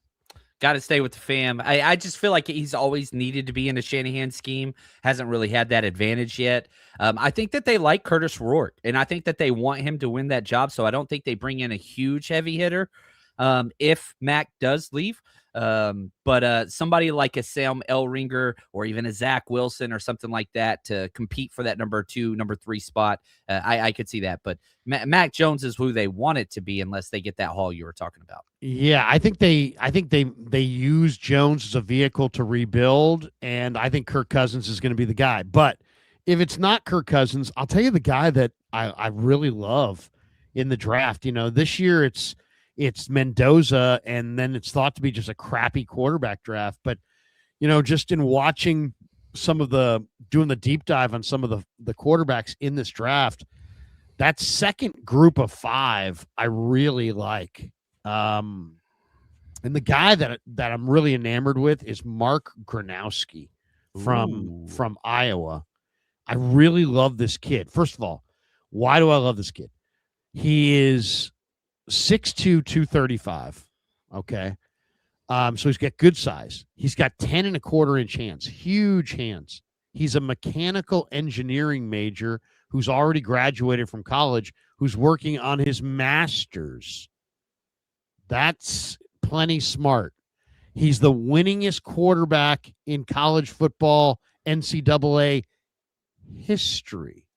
Got to stay with the fam. I just feel like he's always needed to be in a Shanahan scheme. Hasn't really had that advantage yet. I think that they like Curtis Rourke, and I think that they want him to win that job. So I don't think they bring in a huge heavy hitter if Mac does leave. But somebody like a Sam Elringer or even a Zach Wilson or something like that to compete for that number 2, number 3 spot, I could see that. But Mac Jones is who they want it to be, unless they get that haul you were talking about. Yeah, I think they use Jones as a vehicle to rebuild, and I think Kirk Cousins is going to be the guy. But if it's not Kirk Cousins, I'll tell you the guy that I really love in the draft. This year it's Mendoza, and then it's thought to be just a crappy quarterback draft. But, just in watching doing the deep dive on some of the quarterbacks in this draft, that second group of 5, I really like. And the guy that I'm really enamored with is Mark Gronowski from Iowa. I really love this kid. First of all, why do I love this kid? He is 6'2", 235. Okay. So he's got good size. He's got 10.25-inch hands, huge hands. He's a mechanical engineering major who's already graduated from college, who's working on his master's. That's plenty smart. He's the winningest quarterback in college football NCAA history.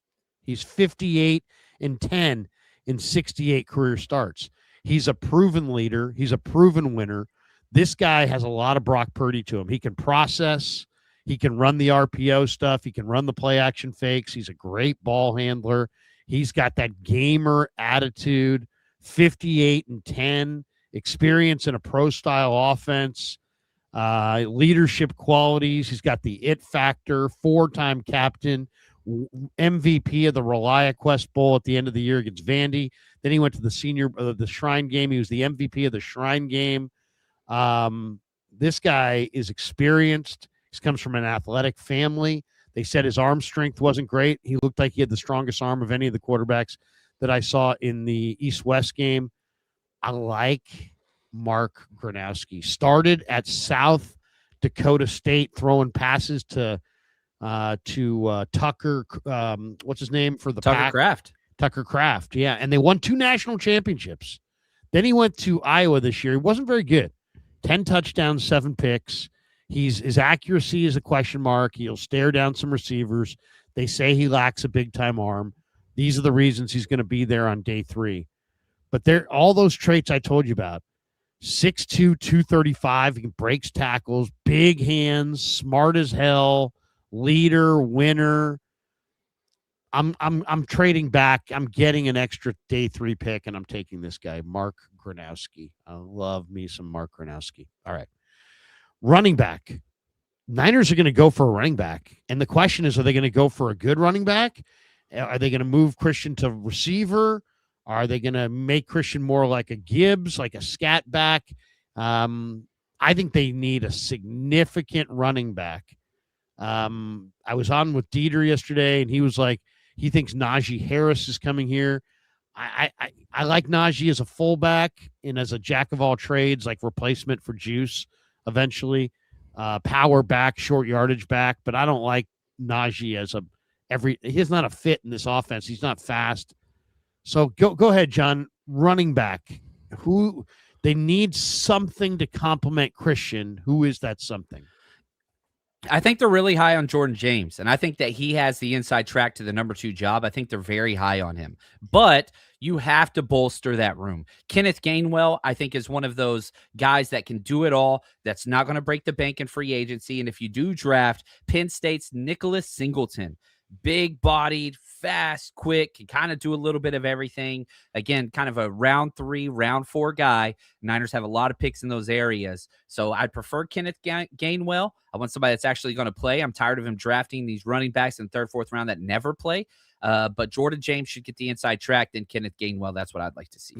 He's 58-10 in 68 career starts. He's a proven leader. He's a proven winner. This guy has a lot of Brock Purdy to him. He can process. He can run the RPO stuff. He can run the play action fakes. He's a great ball handler. He's got that gamer attitude, 58-10, experience in a pro-style offense, leadership qualities. He's got the it factor, 4-time captain, MVP of the ReliaQuest Bowl at the end of the year against Vandy. Then he went to the Shrine Game. He was the MVP of the Shrine Game. This guy is experienced. He comes from an athletic family. They said his arm strength wasn't great. He looked like he had the strongest arm of any of the quarterbacks that I saw in the East-West game. I like Mark Gronowski. Started at South Dakota State throwing passes to Tucker, what's his name for the Tucker Kraft. Tucker Kraft, yeah. And they won 2 national championships. Then he went to Iowa this year. He wasn't very good. 10 touchdowns, 7 picks. His accuracy is a question mark. He'll stare down some receivers. They say he lacks a big-time arm. These are the reasons he's going to be there on day 3. But they're all those traits I told you about. 6'2", 235. He breaks tackles, big hands, smart as hell, leader, winner. I'm trading back. I'm getting an extra day 3 pick, and I'm taking this guy, Mark Gronowski. I love me some Mark Gronowski. All right. Running back. Niners are going to go for a running back. And the question is, are they going to go for a good running back? Are they going to move Christian to receiver? Are they going to make Christian more like a Gibbs, like a scat back? I think they need a significant running back. I was on with Dieter yesterday, and he was like, he thinks Najee Harris is coming here. I like Najee as a fullback and as a jack of all trades, like replacement for Juice eventually. Power back, short yardage back, but I don't like Najee as he's not a fit in this offense. He's not fast. So go ahead, John. Running back. Who they need something to complement Christian. Who is that something? I think they're really high on Jordan James, and I think that he has the inside track to the number 2 job. I think they're very high on him, but you have to bolster that room. Kenneth Gainwell, I think, is one of those guys that can do it all. That's not going to break the bank in free agency. And if you do draft Penn State's Nicholas Singleton, big-bodied, fast, quick, can kind of do a little bit of everything. Again, kind of a round 3, round 4 guy. Niners have a lot of picks in those areas. So I'd prefer Kenneth Gainwell. I want somebody that's actually going to play. I'm tired of him drafting these running backs in 3rd, 4th round that never play. But Jordan James should get the inside track. Then Kenneth Gainwell, that's what I'd like to see.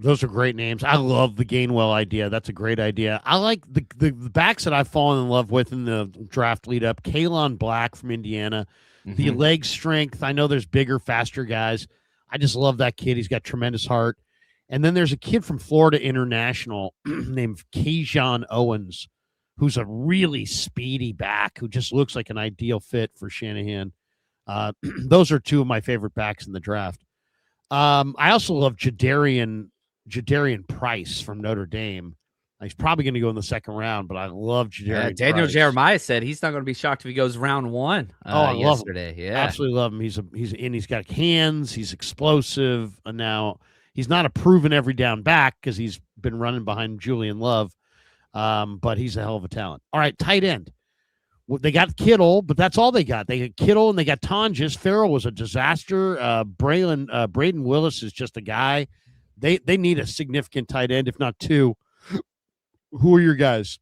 Those are great names. I love the Gainwell idea. That's a great idea. I like the backs that I've fallen in love with in the draft lead up. Kalon Black from Indiana. The leg strength. I know there's bigger, faster guys. I just love that kid. He's got tremendous heart. And then there's a kid from Florida International named Keyshawn Owens, who's a really speedy back who just looks like an ideal fit for Shanahan. Those are 2 of my favorite backs in the draft. I also love Jadarian Price from Notre Dame. He's probably going to go in the 2nd round, but I love Jadarian Daniel Price. Jeremiah said he's not going to be shocked if he goes round 1 I yesterday. love him. Yeah, absolutely love him. He's got hands. He's explosive. And now he's not a proven every down back because he's been running behind Julian Love, but he's a hell of a talent. All right, tight end. Well, they got Kittle, but that's all they got. They got Kittle and they got Tonjes. Farrell was a disaster. Braden Willis is just a guy. They need a significant tight end, if not 2. Who are your guys?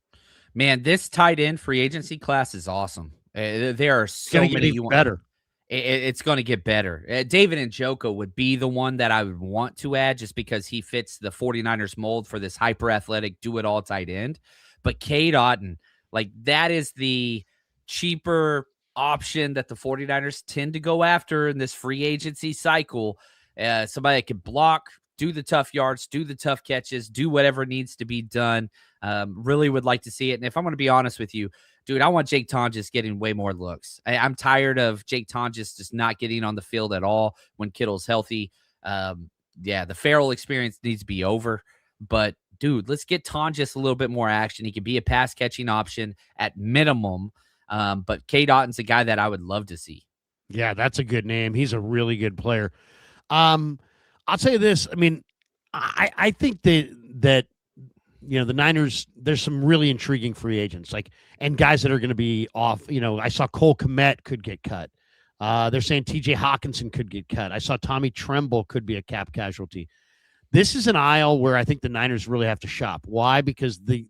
Man, this tight end free agency class is awesome. There are so many. Better. It's going to get better. David Njoku would be the one that I would want to add just because he fits the 49ers mold for this hyper-athletic, do-it-all tight end. But Cade Otton, like that is the cheaper option that the 49ers tend to go after in this free agency cycle. Somebody that can block, do the tough yards, do the tough catches, do whatever needs to be done. Really would like to see it. And if I'm going to be honest with you, dude, I want Jake Tonjes getting way more looks. I'm tired of Jake Tonjes just not getting on the field at all when Kittle's healthy. The Farrell experience needs to be over. But, dude, let's get Tonjes a little bit more action. He could be a pass-catching option at minimum. But Cade Otton's a guy that I would love to see. Yeah, that's a good name. He's a really good player. I'll tell you this. I mean, I think that the Niners, there's some really intriguing free agents, and guys that are going to be off. I saw Cole Kmet could get cut. They're saying TJ Hawkinson could get cut. I saw Tommy Tremble could be a cap casualty. This is an aisle where I think the Niners really have to shop. Why? Because the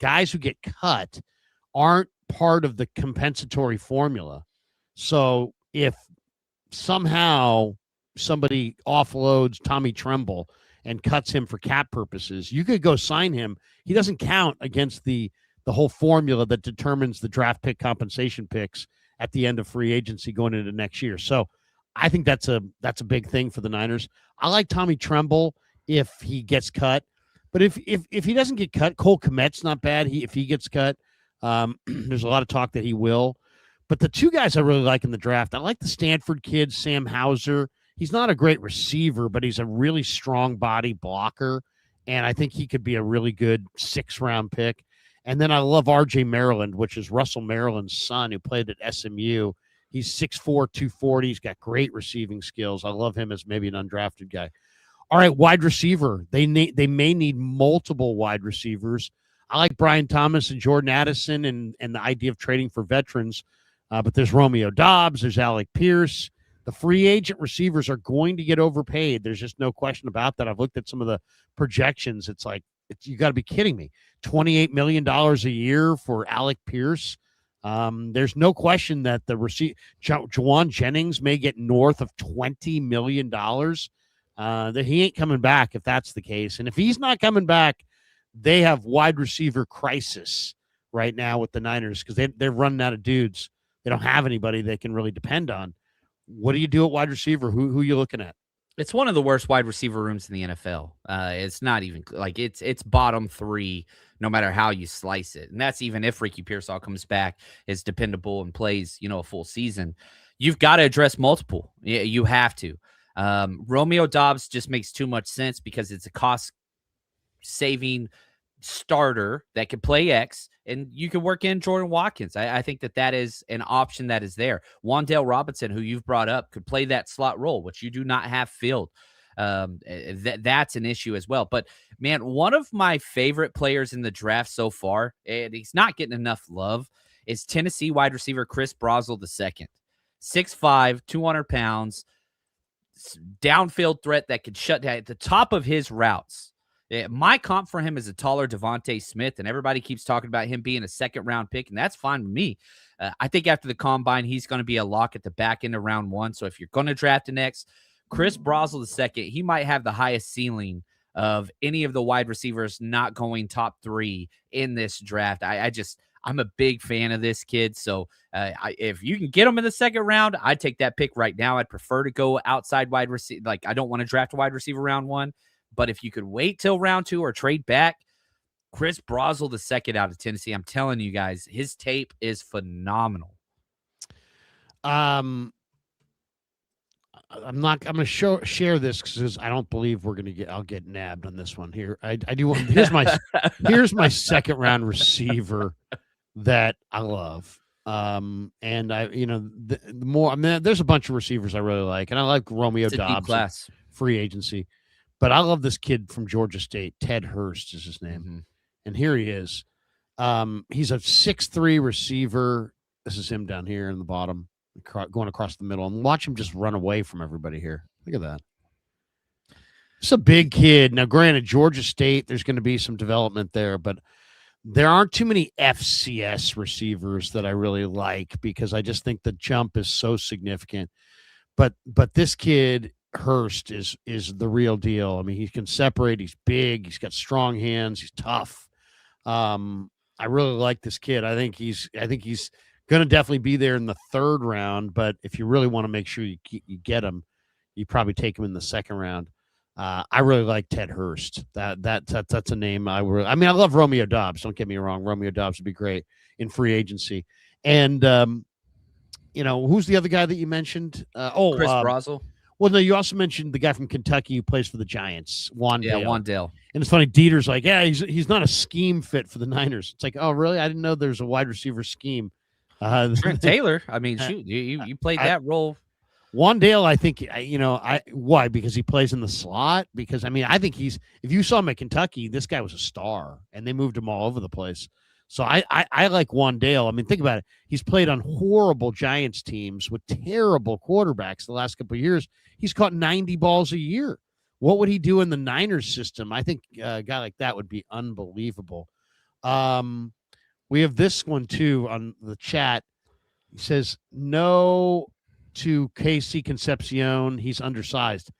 guys who get cut aren't part of the compensatory formula. So if somehow somebody offloads Tommy Tremble and cuts him for cap purposes, you could go sign him. He doesn't count against the whole formula that determines the draft pick compensation picks at the end of free agency going into next year. So I think that's a big thing for the Niners. I like Tommy Tremble if he gets cut, but if he doesn't get cut, Cole Kmet's not bad. If he gets cut, there's a lot of talk that he will. But the 2 guys I really like in the draft, I like the Stanford kid, Sam Hauser. He's not a great receiver, but he's a really strong body blocker, and I think he could be a really good 6th-round pick. And then I love R.J. Maryland, which is Russell Maryland's son who played at SMU. He's 6'4", 240. He's got great receiving skills. I love him as maybe an undrafted guy. All right, wide receiver. They may need multiple wide receivers. I like Brian Thomas and Jordan Addison and the idea of trading for veterans, but there's Romeo Doubs, there's Alec Pierce. The free agent receivers are going to get overpaid. There's just no question about that. I've looked at some of the projections. It's like, you got to be kidding me. $28 million a year for Alec Pierce. There's no question that the Jawan Jennings may get north of $20 million. That he ain't coming back if that's the case. And if he's not coming back, they have wide receiver crisis right now with the Niners because they're running out of dudes. They don't have anybody they can really depend on. What do you do at wide receiver? Who are you looking at? It's one of the worst wide receiver rooms in the NFL. It's not even like it's bottom 3, no matter how you slice it. And that's even if Ricky Pearsall comes back, is dependable and plays, a full season. You've got to address multiple. You have to. Romeo Doubs just makes too much sense because it's a cost-saving starter that could play X, and you can work in Jordan Watkins. I think that is an option that is there. Wan'Dale Robinson, who you've brought up, could play that slot role, which you do not have filled. That's an issue as well. But, man, one of my favorite players in the draft so far, and he's not getting enough love, is Tennessee wide receiver Chris Brosel II. 6'5", 200 pounds, downfield threat that could shut down at the top of his routes. My comp for him is a taller Devontae Smith, and everybody keeps talking about him being a second-round pick, and that's fine with me. I think after the combine, he's going to be a lock at the back end of round 1. So if you're going to draft an X, Chris Brosel II, he might have the highest ceiling of any of the wide receivers not going top 3 in this draft. I'm a big fan of this kid. So if you can get him in the second round, I'd take that pick right now. I'd prefer to go outside wide receiver. Like, I don't want to draft a wide receiver round 1. But if you could wait till round 2 or trade back, Chris Brosel II out of Tennessee, I'm telling you guys, his tape is phenomenal. I'm going to share this because I don't believe I'll get nabbed on this one here. I do. Here's my second round receiver that I love. And the more, there's a bunch of receivers I really like, and I like Romeo Doubs, class free agency. But I love this kid from Georgia State. Ted Hurst is his name. Mm-hmm. And here he is. He's a 6'3" receiver. This is him down here in the bottom, going across the middle. And watch him just run away from everybody here. Look at that. It's a big kid. Now, granted, Georgia State, there's going to be some development there, but there aren't too many FCS receivers that I really like because I just think the jump is so significant. But this kid, Hurst, is the real deal. I mean, he can separate. He's big. He's got strong hands. He's tough. I really like this kid. I think he's going to definitely be there in the third round. But if you really want to make sure you get him, you probably take him in the second round. I really like Ted Hurst. That's a name I love Romeo Doubs. Don't get me wrong. Romeo Doubs would be great in free agency. And who's the other guy that you mentioned? Chris Brosel. Well, no, you also mentioned the guy from Kentucky who plays for the Giants, Wan'Dale. Yeah, Wan'Dale. And it's funny, Dieter's like, yeah, he's not a scheme fit for the Niners. It's like, oh, really? I didn't know there's a wide receiver scheme. Trent Taylor, I mean, shoot, you played that role. Wan'Dale, I think, why? Because he plays in the slot? Because, I think if you saw him at Kentucky, this guy was a star, and they moved him all over the place. So I like Wan'Dale. Think about it. He's played on horrible Giants teams with terrible quarterbacks the last couple of years. He's caught 90 balls a year. What would he do in the Niners system? I think a guy like that would be unbelievable. We have this one, too, on the chat. He says, no to KC Concepcion. He's undersized.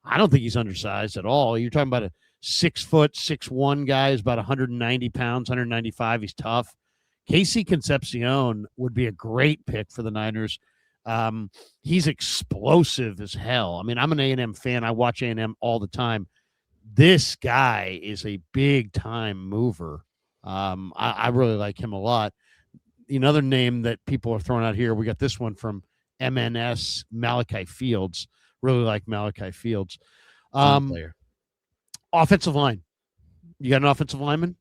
I don't think he's undersized at all. You're talking about a 6'1" guy, is about 190 pounds, 195. He's tough. KC Concepcion would be a great pick for the Niners. He's explosive as hell. I'm an A&M fan. I watch A&M all the time. This guy is a big time mover. I really like him a lot. Another name that people are throwing out here, we got this one from MNS, Malachi Fields. Really like Malachi Fields. Player. Offensive line. You got an offensive lineman?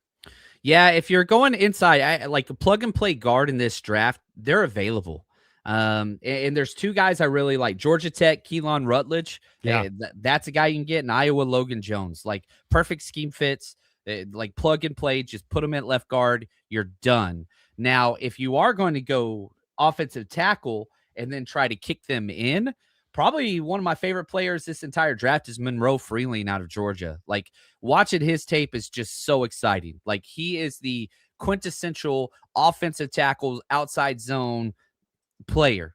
Yeah, if you're going inside, I like a plug and play guard in this draft. They're available. And there's two guys I really like. Georgia Tech, Keelan Rutledge. Yeah. That's a guy you can get. In Iowa, Logan Jones. Like, perfect scheme fits. Like, plug and play. Just put them at left guard. You're done. Now, if you are going to go offensive tackle and then try to kick them in, probably one of my favorite players this entire draft is Monroe Freeling out of Georgia. Like, watching his tape is just so exciting. Like, he is the quintessential offensive tackle, outside zone, player.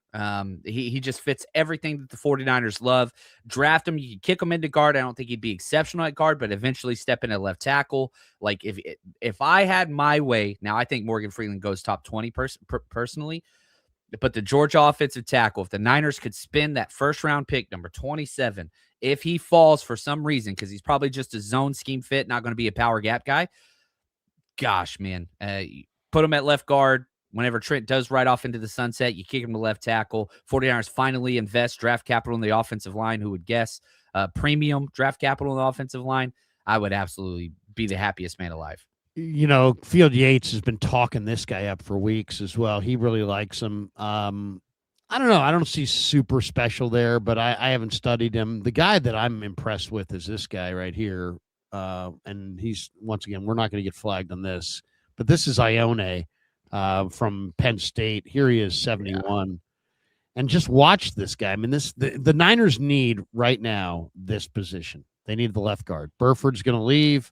He just fits everything that the 49ers love. Draft him. You can kick him into guard. I don't think he'd be exceptional at guard, but eventually step into left tackle. Like if I had my way, now I think Morgan Freeland goes top 20 personally, but the Georgia offensive tackle, if the Niners could spend that first round pick, number 27, if he falls for some reason, because he's probably just a zone scheme fit, not going to be a power gap guy, gosh, man, put him at left guard. Whenever Trent does ride off into the sunset, you kick him to left tackle. 49ers finally invest draft capital in the offensive line. Who would guess? Premium draft capital in the offensive line. I would absolutely be the happiest man alive. You know, Field Yates has been talking this guy up for weeks as well. He really likes him. I don't know. I don't see super special there, but I haven't studied him. The guy that I'm impressed with is this guy right here. And he's, once again, we're not going to get flagged on this, but this is Ione from Penn State. Here he is, 71. Yeah. And just watch this guy. I mean, the Niners need right now this position. They need the left guard. Burford's going to leave.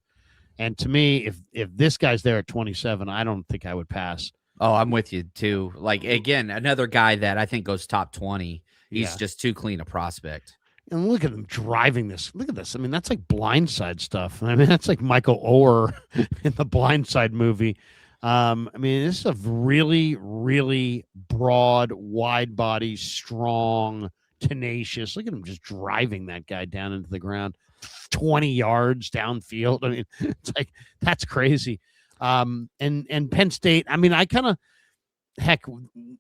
And to me, if this guy's there at 27, I don't think I would pass. Oh, I'm with you too. Like, again, another guy that I think goes top 20. He's just too clean a prospect. And look at him driving this. Look at this. I mean, that's like Blindside stuff. I mean, that's like Michael Oher in the Blindside movie. I mean, this is a really, really broad, wide body, strong, tenacious. Look at him just driving that guy down into the ground, 20 yards downfield. I mean, it's like, that's crazy. And Penn State, I mean, I kind of, heck,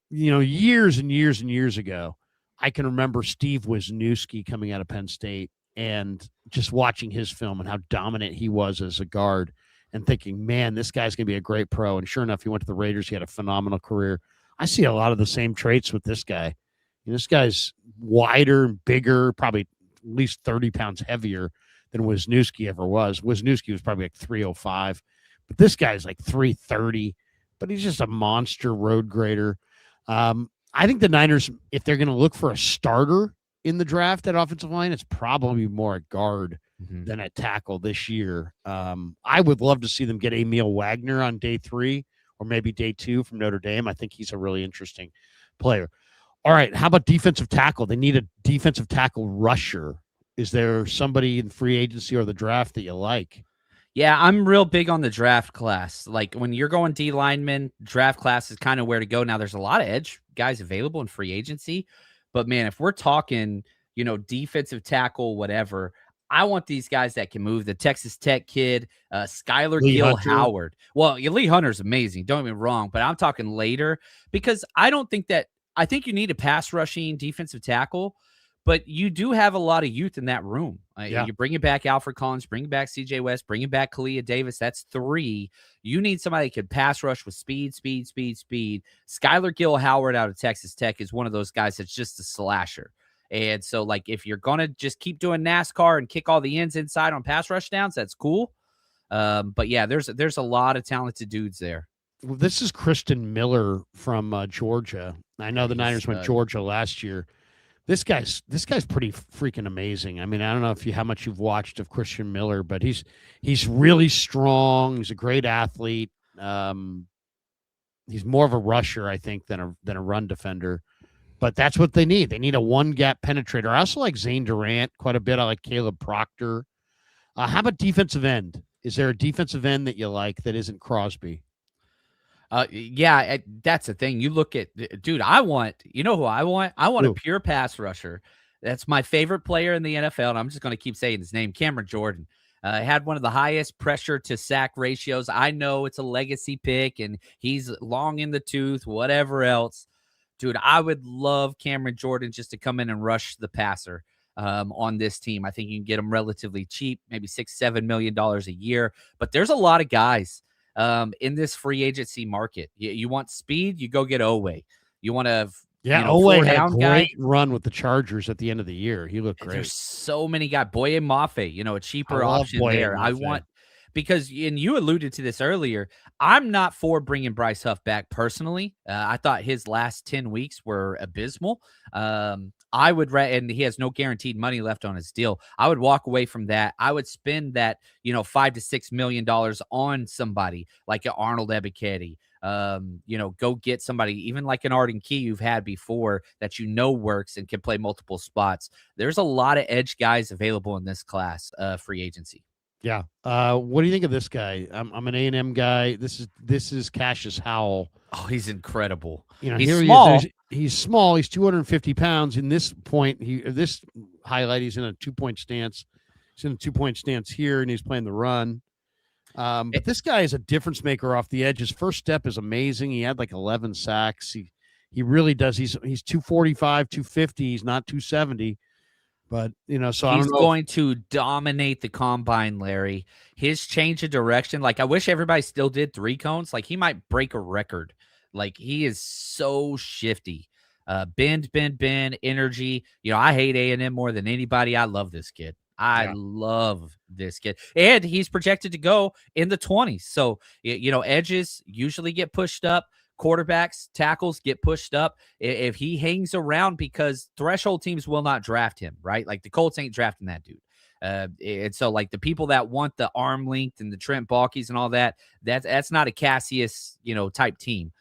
you know, years and years and years ago, I can remember Steve Wisniewski coming out of Penn State and just watching his film and how dominant he was as a guard and thinking, man, this guy's going to be a great pro. And sure enough, he went to the Raiders. He had a phenomenal career. I see a lot of the same traits with this guy. You know, this guy's wider and bigger, probably at least 30 pounds heavier than Wisniewski ever was. Wisniewski was probably like 305, but this guy's like 330, but he's just a monster road grader. I think the Niners, if they're going to look for a starter in the draft at offensive line, it's probably more at guard than at tackle this year. I would love to see them get Emil Wagner on day 3 or maybe day 2 from Notre Dame. I think he's a really interesting player. All right, how about defensive tackle? They need a defensive tackle rusher. Is there somebody in free agency or the draft that you like? Yeah, I'm real big on the draft class. Like when you're going D lineman, draft class is kind of where to go. Now there's a lot of edge guys available in free agency, but man, if we're talking, you know, defensive tackle, whatever, I want these guys that can move. The Texas Tech kid, Skylar Gill Howard. Well, Lee Hunter's amazing. Don't get me wrong, but I'm talking later because I think you need a pass rushing defensive tackle. But you do have a lot of youth in that room. You're bringing back Alfred Collins, bringing back C.J. West, bringing back Kalia Davis. That's 3. You need somebody that can pass rush with speed. Skylar Gill Howard out of Texas Tech is one of those guys that's just a slasher. And so, like, if you're going to just keep doing NASCAR and kick all the ends inside on pass rush downs, that's cool. But, yeah, there's a lot of talented dudes there. Well, this is Christian Miller from Georgia. I know the Niners went Georgia last year. This guy's pretty freaking amazing. I mean, I don't know how much you've watched of Christian Miller, but he's really strong. He's a great athlete. He's more of a rusher, I think, than a run defender. But that's what they need. They need a one-gap penetrator. I also like Zane Durant quite a bit. I like Caleb Proctor. How about defensive end? Is there a defensive end that you like that isn't Crosby? Yeah, that's the thing. You look at, dude, you know who I want? I want a pure pass rusher. That's my favorite player in the NFL, and I'm just going to keep saying his name, Cameron Jordan. Had one of the highest pressure to sack ratios. I know it's a legacy pick, and he's long in the tooth, whatever else. Dude, I would love Cameron Jordan just to come in and rush the passer on this team. I think you can get him relatively cheap, maybe $6-7 million a year. But there's a lot of guys in this free agency market. You want speed, you go get Oweh. You want to Oweh had a great run with the Chargers at the end of the year. He looked great. There's so many guys. Boye Mafe, a cheaper option there. I want, because, and you alluded to this earlier, I'm not for bringing Bryce Huff back personally. I thought his last 10 weeks were abysmal. I would, and he has no guaranteed money left on his deal. I would walk away from that. I would spend that, $5 to $6 million on somebody like Arnold Ebiketie, Go get somebody, even like an Arden Key you've had before that works and can play multiple spots. There's a lot of edge guys available in this class, free agency. Yeah. What do you think of this guy? I'm an A&M guy. This is Cassius Howell. Oh, he's incredible. He's here small. He's small. He's 250 pounds. In this point, this highlight, he's in a 2-point stance. He's in a 2-point stance here, and he's playing the run. But this guy is a difference maker off the edge. His first step is amazing. He had like 11 sacks. He really does. He's 245, 250. He's not 270. But, so I don't know. He's going to dominate the combine, Larry. His change of direction, like I wish everybody still did 3 cones. Like he might break a record. Like he is so shifty. Bend, energy. I hate A&M more than anybody. I love this kid. I love this kid. And he's projected to go in the 20s. So, edges usually get pushed up. Quarterbacks, tackles get pushed up if he hangs around, because threshold teams will not draft him, right? Like the Colts ain't drafting that dude. And so like the people that want the arm length and the Trent Baalkes and all that's not a Cassius, type team.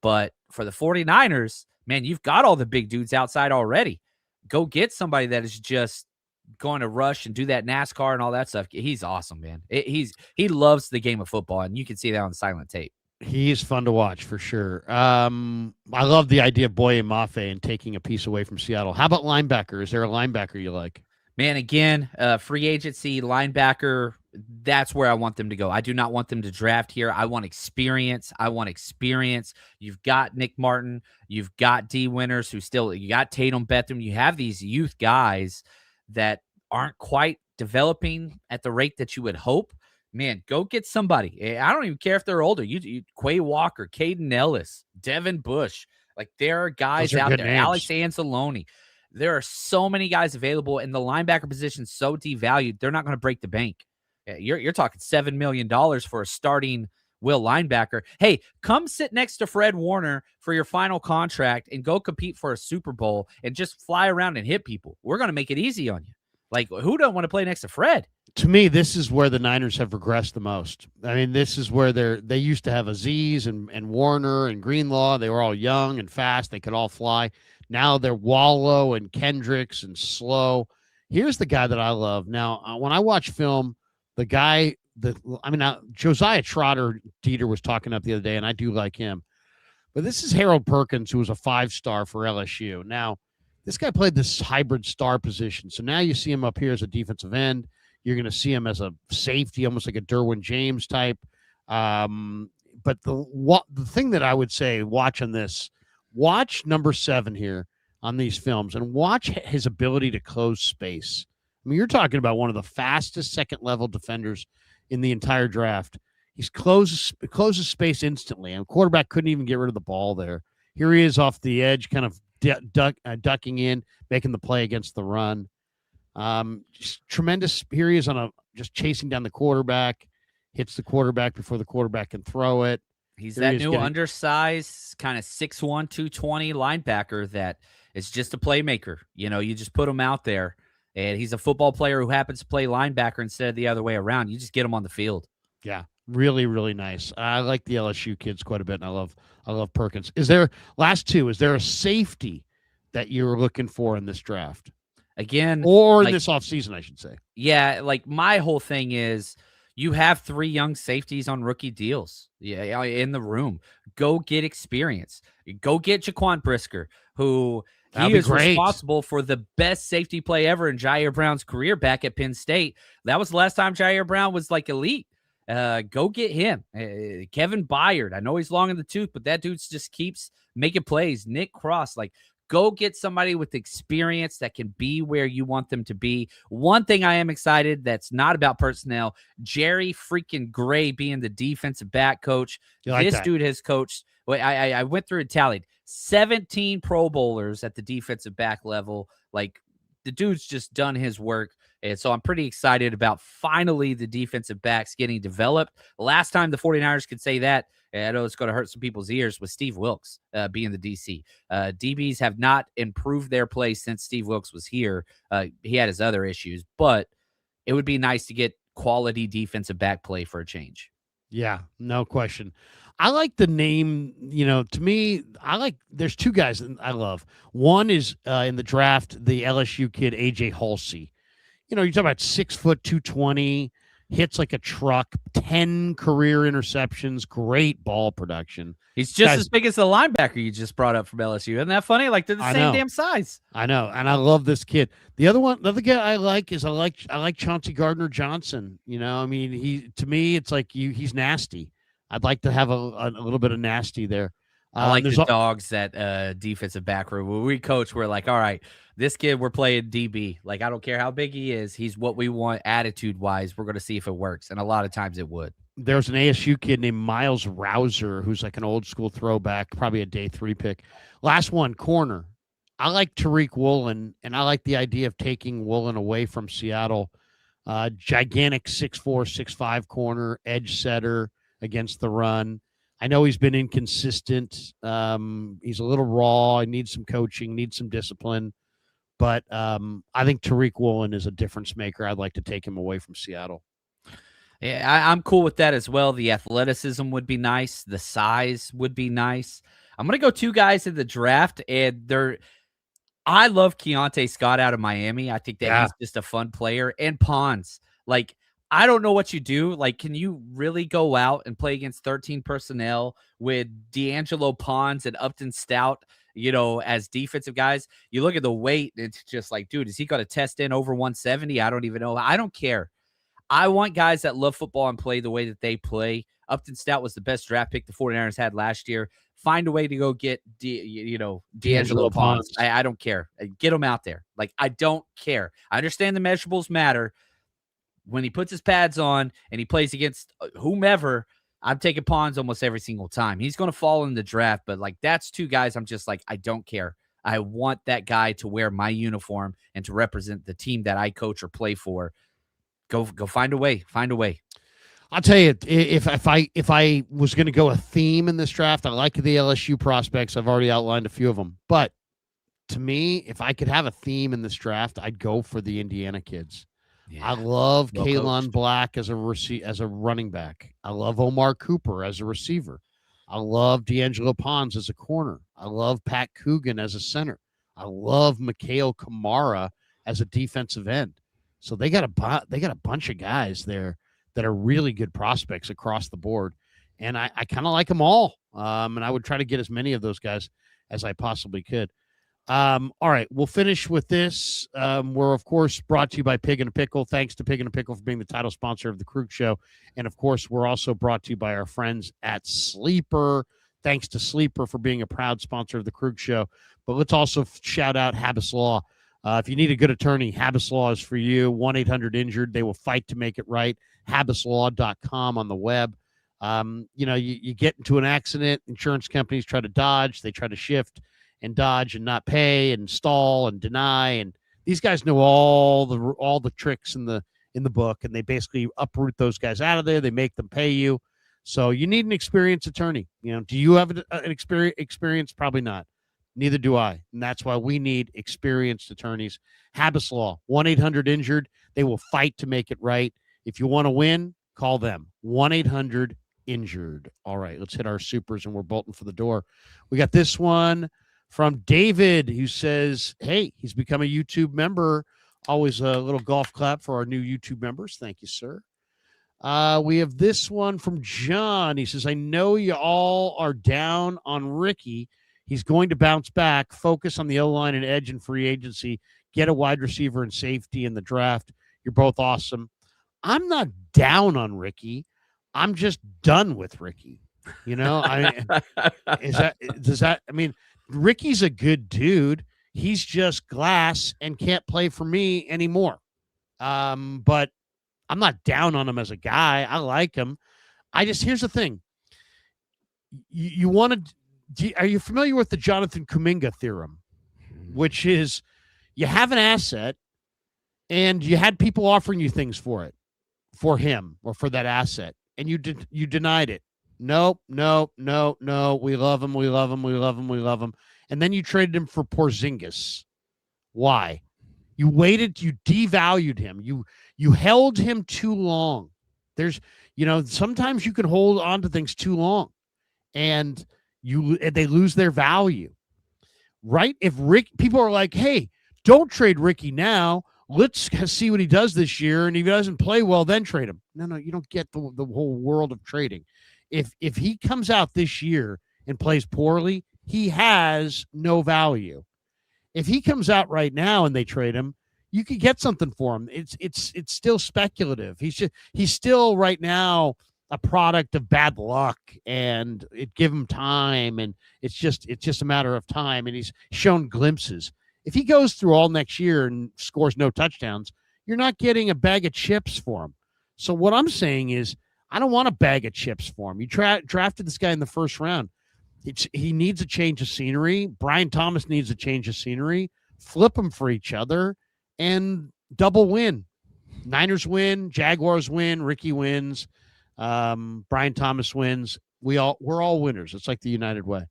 But for the 49ers, man, you've got all the big dudes outside already. Go get somebody that is just going to rush and do that NASCAR and all that stuff. He's awesome, man. He loves the game of football, and you can see that on silent tape. He's fun to watch for sure. I love the idea of Boye Mafe and taking a piece away from Seattle. How about linebacker? Is there a linebacker you like? Man, again, free agency linebacker, that's where I want them to go. I do not want them to draft here. I want experience. You've got Nick Martin. You've got D. Winters, you got Tatum Betham. You have these youth guys that aren't quite developing at the rate that you would hope. Man, go get somebody. I don't even care if they're older. You Quay Walker, Caden Ellis, Devin Bush. Like there are guys out there. Names. Alex Anzalone. There are so many guys available, and the linebacker position is so devalued. They're not going to break the bank. You're talking $7 million for a starting will linebacker. Hey, come sit next to Fred Warner for your final contract and go compete for a Super Bowl and just fly around and hit people. We're going to make it easy on you. Like, who don't want to play next to Fred? To me, this is where the Niners have regressed the most. I mean, this is where they used to have Aziz and Warner and Greenlaw. They were all young and fast. They could all fly. Now they're Wallow and Kendricks and slow. Here's the guy that I love. Now, when I watch film, Josiah Trotter Dieter was talking up the other day, and I do like him. But this is Harold Perkins, who was a 5-star for LSU. Now, this guy played this hybrid star position. So now you see him up here as a defensive end. You're going to see him as a safety, almost like a Derwin James type. But the thing that I would say, watch number 7 here on these films and watch his ability to close space. I mean, you're talking about one of the fastest second-level defenders in the entire draft. He closes space instantly, and the quarterback couldn't even get rid of the ball there. Here he is off the edge, kind of ducking in, making the play against the run. Just tremendous. Here he is just chasing down the quarterback, hits the quarterback before the quarterback can throw it. He's that new undersized, kind of 6'1", 220 linebacker that is just a playmaker. You just put him out there, and he's a football player who happens to play linebacker instead of the other way around. You just get him on the field. Yeah, really, really nice. I like the LSU kids quite a bit, and I love Perkins. Is there a safety that you're looking for in this draft? Again, or in this offseason, I should say. Yeah, like my whole thing is you have 3 young safeties on rookie deals in the room. Go get experience. Go get Jaquan Brisker, who he is responsible for the best safety play ever in Jair Brown's career back at Penn State. That was the last time Jair Brown was like elite. Go get him. Kevin Byard. I know he's long in the tooth, but that dude just keeps making plays. Nick Cross, go get somebody with experience that can be where you want them to be. One thing I am excited that's not about personnel, Jerry freaking Gray being the defensive back coach. This dude has coached. I went through and tallied 17 Pro Bowlers at the defensive back level. Like the dude's just done his work. And so I'm pretty excited about finally the defensive backs getting developed. Last time the 49ers could say that, I know it's going to hurt some people's ears, with Steve Wilkes being the DC. DBs have not improved their play since Steve Wilkes was here. He had his other issues, but it would be nice to get quality defensive back play for a change. Yeah, no question. I like the name, to me, there's two guys that I love. One is in the draft, the LSU kid, AJ Halsey. You talk about 6 foot, 220, hits like a truck, 10 career interceptions, great ball production. He's just Guys, as big as the linebacker you just brought up from LSU. Isn't that funny? Like they're the I same know. damn size. I know, and I love this kid. Another guy I like is I like Chauncey Gardner Johnson. I mean, to me, it's like he's nasty. I'd like to have a little bit of nasty there. I like the dogs that defensive back room. When we coach, we're like, all right, this kid, we're playing DB. Like, I don't care how big he is. He's what we want attitude wise. We're going to see if it works. And a lot of times it would. There's an ASU kid named Miles Rouser, who's like an old school throwback, probably a day 3 pick. Last one, corner. I like Tariq Woolen, and I like the idea of taking Woolen away from Seattle. Gigantic 6'4", 6'5" corner, edge setter against the run. I know he's been inconsistent. He's a little raw. He needs some coaching, needs some discipline. But I think Tariq Woolen is a difference maker. I'd like to take him away from Seattle. Yeah, I'm cool with that as well. The athleticism would be nice. The size would be nice. I'm going to go 2 guys in the draft, and I love Keontae Scott out of Miami. I think that he's just a fun player. And Pons. Like, I don't know what you do. Like, can you really go out and play against 13 personnel with D'Angelo Pons and Upton Stout, as defensive guys? You look at the weight, it's just like, dude, is he going to test in over 170? I don't even know. I don't care. I want guys that love football and play the way that they play. Upton Stout was the best draft pick the 49ers had last year. Find a way to go get, D'Angelo Pons. I don't care. Get him out there. Like, I don't care. I understand the measurables matter. When he puts his pads on and he plays against whomever, I'm taking Pons almost every single time. He's going to fall in the draft, but like that's 2 guys I'm just like, I don't care. I want that guy to wear my uniform and to represent the team that I coach or play for. Go find a way. Find a way. I'll tell you, if I was going to go a theme in this draft, I like the LSU prospects. I've already outlined a few of them. But to me, if I could have a theme in this draft, I'd go for the Indiana kids. Yeah. I love Kalen Black as a running back. I love Omar Cooper as a receiver. I love D'Angelo Pons as a corner. I love Pat Coogan as a center. I love Mikhail Kamara as a defensive end. So they got a bunch of guys there that are really good prospects across the board, and I kind of like them all. And I would try to get as many of those guys as I possibly could. All right, we'll finish with this. We're, of course, brought to you by Pig and a Pickle. Thanks to Pig and a Pickle for being the title sponsor of the Krug Show. And, of course, we're also brought to you by our friends at Sleeper. Thanks to Sleeper for being a proud sponsor of the Krug Show. But let's also shout out Habbas Law. If you need a good attorney, Habbas Law is for you. 1-800-INJURED. They will fight to make it right. HabbasLaw.com on the web. You get into an accident. Insurance companies try to dodge. They try to shift and dodge and not pay and stall and deny. And these guys know all the tricks in the book, and they basically uproot those guys out of there. They make them pay you. So you need an experienced attorney. Do you have an experience? Probably not. Neither do I. And that's why we need experienced attorneys. Habbas Law, 1-800-INJURED. They will fight to make it right. If you want to win, call them. 1-800-INJURED. All right, let's hit our supers, and we're bolting for the door. We got this one from David, who says, hey, he's become a YouTube member. Always a little golf clap for our new YouTube members. Thank you, sir. We have this one from John. He says, I know you all are down on Ricky. He's going to bounce back, focus on the O-line and edge and free agency, get a wide receiver and safety in the draft. You're both awesome. I'm not down on Ricky. I'm just done with Ricky. Ricky's a good dude. He's just glass and can't play for me anymore. But I'm not down on him as a guy. I like him. Here's the thing. Are you familiar with the Jonathan Kuminga theorem, which is you have an asset and you had people offering you things for him or for that asset, and you denied it. No. We love him. And then you traded him for Porzingis. Why? You waited. You devalued him. You held him too long. sometimes you can hold on to things too long and they lose their value, right? If people are like, hey, don't trade Ricky now. Let's see what he does this year. And if he doesn't play well, then trade him. No, you don't get the whole world of trading. If he comes out this year and plays poorly, he has no value. If he comes out right now and they trade him, you could get something for him. It's still speculative. He's still right now a product of bad luck, and give him time, and it's just a matter of time. And he's shown glimpses. If he goes through all next year and scores no touchdowns, you're not getting a bag of chips for him. So what I'm saying is, I don't want a bag of chips for him. You drafted this guy in the first round. He needs a change of scenery. Brian Thomas needs a change of scenery. Flip them for each other and double win. Niners win, Jaguars win, Ricky wins, Brian Thomas wins. We're all winners. It's like the United Way.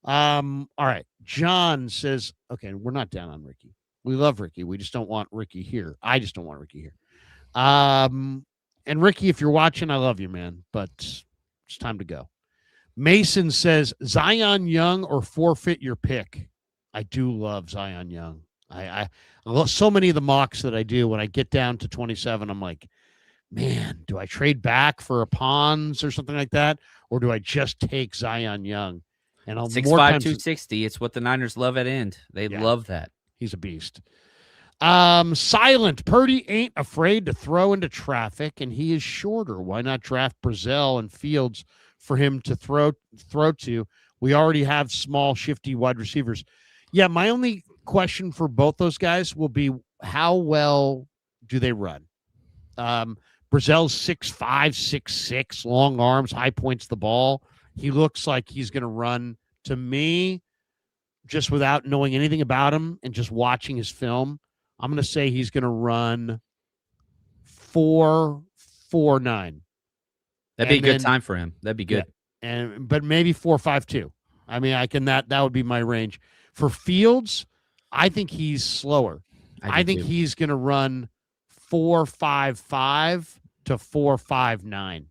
All right. John says, okay, we're not down on Ricky. We love Ricky. We just don't want Ricky here. I just don't want Ricky here. And Ricky, if you're watching, I love you, man, but it's time to go. Mason says, Zion Young or forfeit your pick. I do love Zion Young. I love so many of the mocks that I do. When I get down to 27, I'm like, man, do I trade back for a Pons or something like that? Or do I just take Zion Young? And 6'5", 260. It's what the Niners love at end. They love that. He's a beast. Silent. Purdy ain't afraid to throw into traffic, and he is shorter. Why not draft Brazil and Fields for him to throw to? We already have small, shifty wide receivers. Yeah, my only question for both those guys will be, how well do they run? Brazil's 6'5", 6'6", long arms, high points the ball. He looks like he's going to run, to me, just without knowing anything about him and just watching his film. I'm going to say he's going to run 4.49. That'd be a good time for him. That'd be good. Yeah. But maybe 4.52. I mean, that would be my range. For Fields, I think he's slower. I think he's going to run 4.55 to 4.59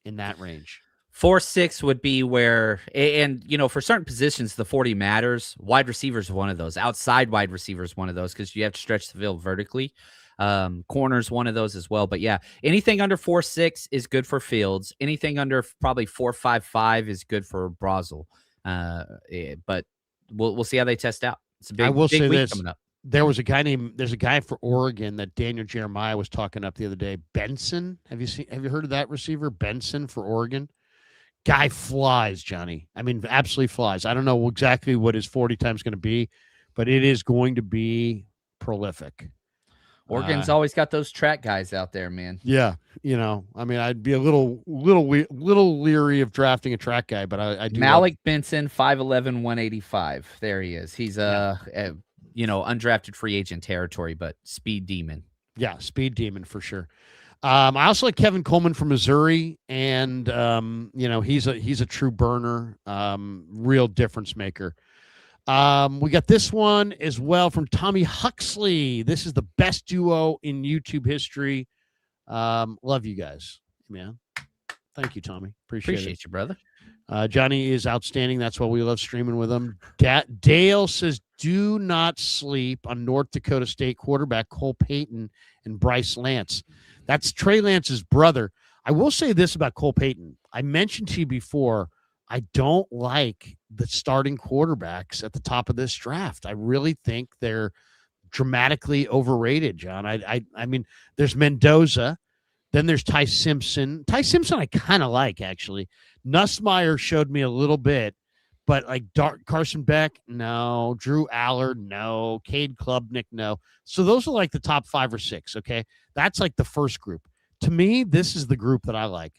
in that range. 4.6 would be where, and for certain positions, the 40 matters. Wide receiver is one of those. Outside wide receiver is one of those because you have to stretch the field vertically. Corner's one of those as well. But yeah, anything under 4.6 is good for Fields. Anything under probably 4.55 is good for Brazil. But we'll see how they test out. It's a big, I will big say week this. coming up. There's a guy for Oregon that Daniel Jeremiah was talking up the other day. Benson. Have you heard of that receiver? Benson for Oregon. Guy flies, Johnny. I mean, absolutely flies. I don't know exactly what his 40 time is going to be, but it is going to be prolific. Oregon's always got those track guys out there, man. Yeah. I mean, I'd be a little leery of drafting a track guy, but I do. Malik Benson, 5'11", 185. There he is. He's undrafted free agent territory, but speed demon. Yeah, speed demon for sure. I also like Kevin Coleman from Missouri, and he's a true burner, real difference maker. We got this one as well from Tommy Huxley. This is the best duo in YouTube history. Love you guys, man. Thank you, Tommy. Appreciate you, brother. Johnny is outstanding. That's why we love streaming with him. Dale says, do not sleep on North Dakota State quarterback Cole Payton and Bryce Lance. That's Trey Lance's brother. I will say this about Cole Payton. I mentioned to you before, I don't like the starting quarterbacks at the top of this draft. I really think they're dramatically overrated, John. I mean, there's Mendoza. Then there's Ty Simpson. Ty Simpson I kind of like, actually. Nussmeier showed me a little bit, but like Carson Beck, no. Drew Allard, no. Cade Klubnik, no. So those are like the top 5 or 6, okay? That's like the first group. To me, this is the group that I like.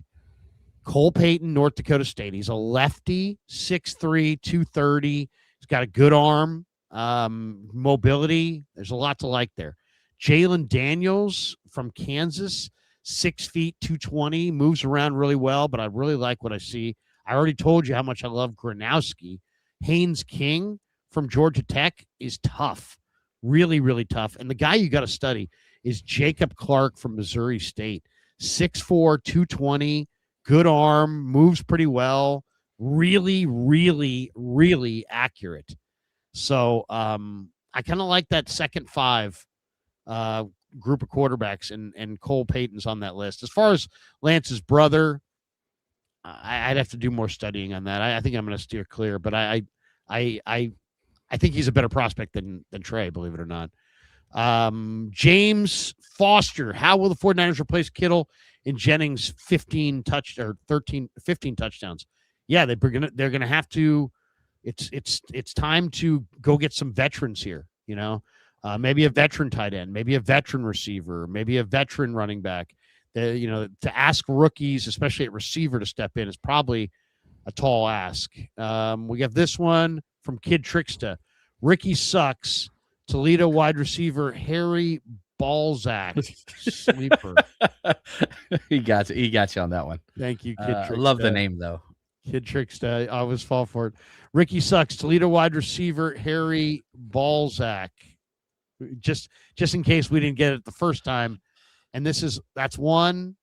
Cole Payton, North Dakota State. He's a lefty, 6'3", 230. He's got a good arm, mobility. There's a lot to like there. Jalen Daniels from Kansas, 6 feet, 220, moves around really well, but I really like what I see. I already told you how much I love Gronowski. Haynes King from Georgia Tech is tough, really, really tough. And the guy you got to study is Jacob Clark from Missouri State, 6'4", 220, good arm, moves pretty well, really, really, really accurate. So I kind of like that second five group of quarterbacks, and Cole Payton's on that list. As far as Lance's brother, I'd have to do more studying on that. I think I'm going to steer clear, but I think he's a better prospect than Trey, believe it or not. James Foster, how will the 49ers replace Kittle and Jennings 15 touchdowns? Yeah, they're gonna have to. It's time to go get some veterans here. Maybe a veteran tight end, maybe a veteran receiver, maybe a veteran running back. To ask rookies, especially at receiver, to step in is probably a tall ask. We have this one from Kid Tricksta. Ricky sucks. Toledo wide receiver Harry Balzac. Sleeper. He got you on that one. Thank you, Kid Tricksta. Love the name, though. Kid Tricksta. I always fall for it. Ricky sucks. Toledo wide receiver Harry Balzac. Just in case we didn't get it the first time. And that's one,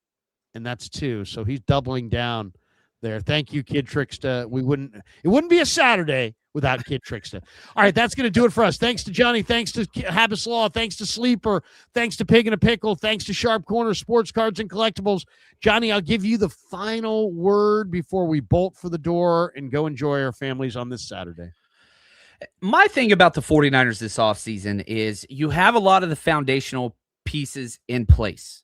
and that's two. So he's doubling down there. Thank you, Kid Tricksta. It wouldn't be a Saturday without Kid Tricksta. All right, that's going to do it for us. Thanks to Johnny. Thanks to Habbas Law. Thanks to Sleeper. Thanks to Pig and a Pickle. Thanks to Sharp Corner Sports Cards and Collectibles. Johnny, I'll give you the final word before we bolt for the door and go enjoy our families on this Saturday. My thing about the 49ers this offseason is you have a lot of the foundational pieces in place.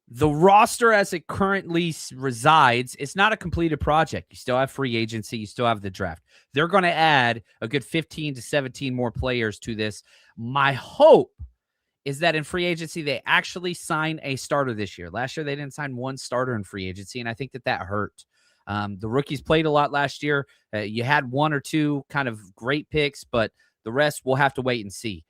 The roster as it currently resides, it's not a completed project. You still have free agency. You still have the draft. They're going to add a good 15 to 17 more players to this. My hope is that in free agency, they actually sign a starter this year. Last year, they didn't sign one starter in free agency, and I think that hurt. The rookies played a lot last year. You had one or two kind of great picks, but the rest we'll have to wait and see.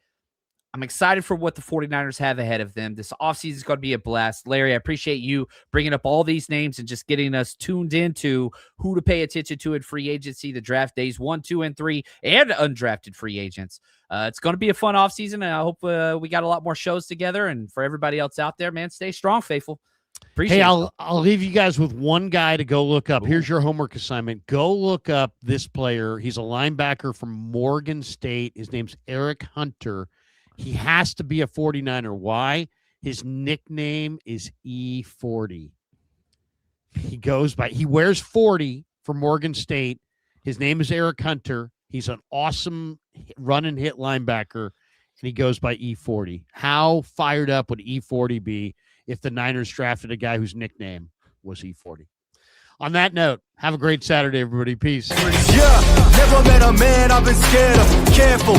I'm excited for what the 49ers have ahead of them. This offseason is going to be a blast. Larry, I appreciate you bringing up all these names and just getting us tuned into who to pay attention to in free agency, the draft days 1, 2, and 3, and undrafted free agents. It's going to be a fun offseason, and I hope we got a lot more shows together. And for everybody else out there, man, stay strong, faithful. Appreciate it. I'll leave you guys with one guy to go look up. Here's your homework assignment. Go look up this player. He's a linebacker from Morgan State. His name's Eric Hunter. He has to be a 49er. Why? His nickname is E40. He wears 40 for Morgan State. His name is Eric Hunter. He's an awesome run and hit linebacker, and he goes by E40. How fired up would E40 be if the Niners drafted a guy whose nickname was E40? On that note, have a great Saturday, everybody. Peace. Yeah, never met a man I've been scared of. Careful.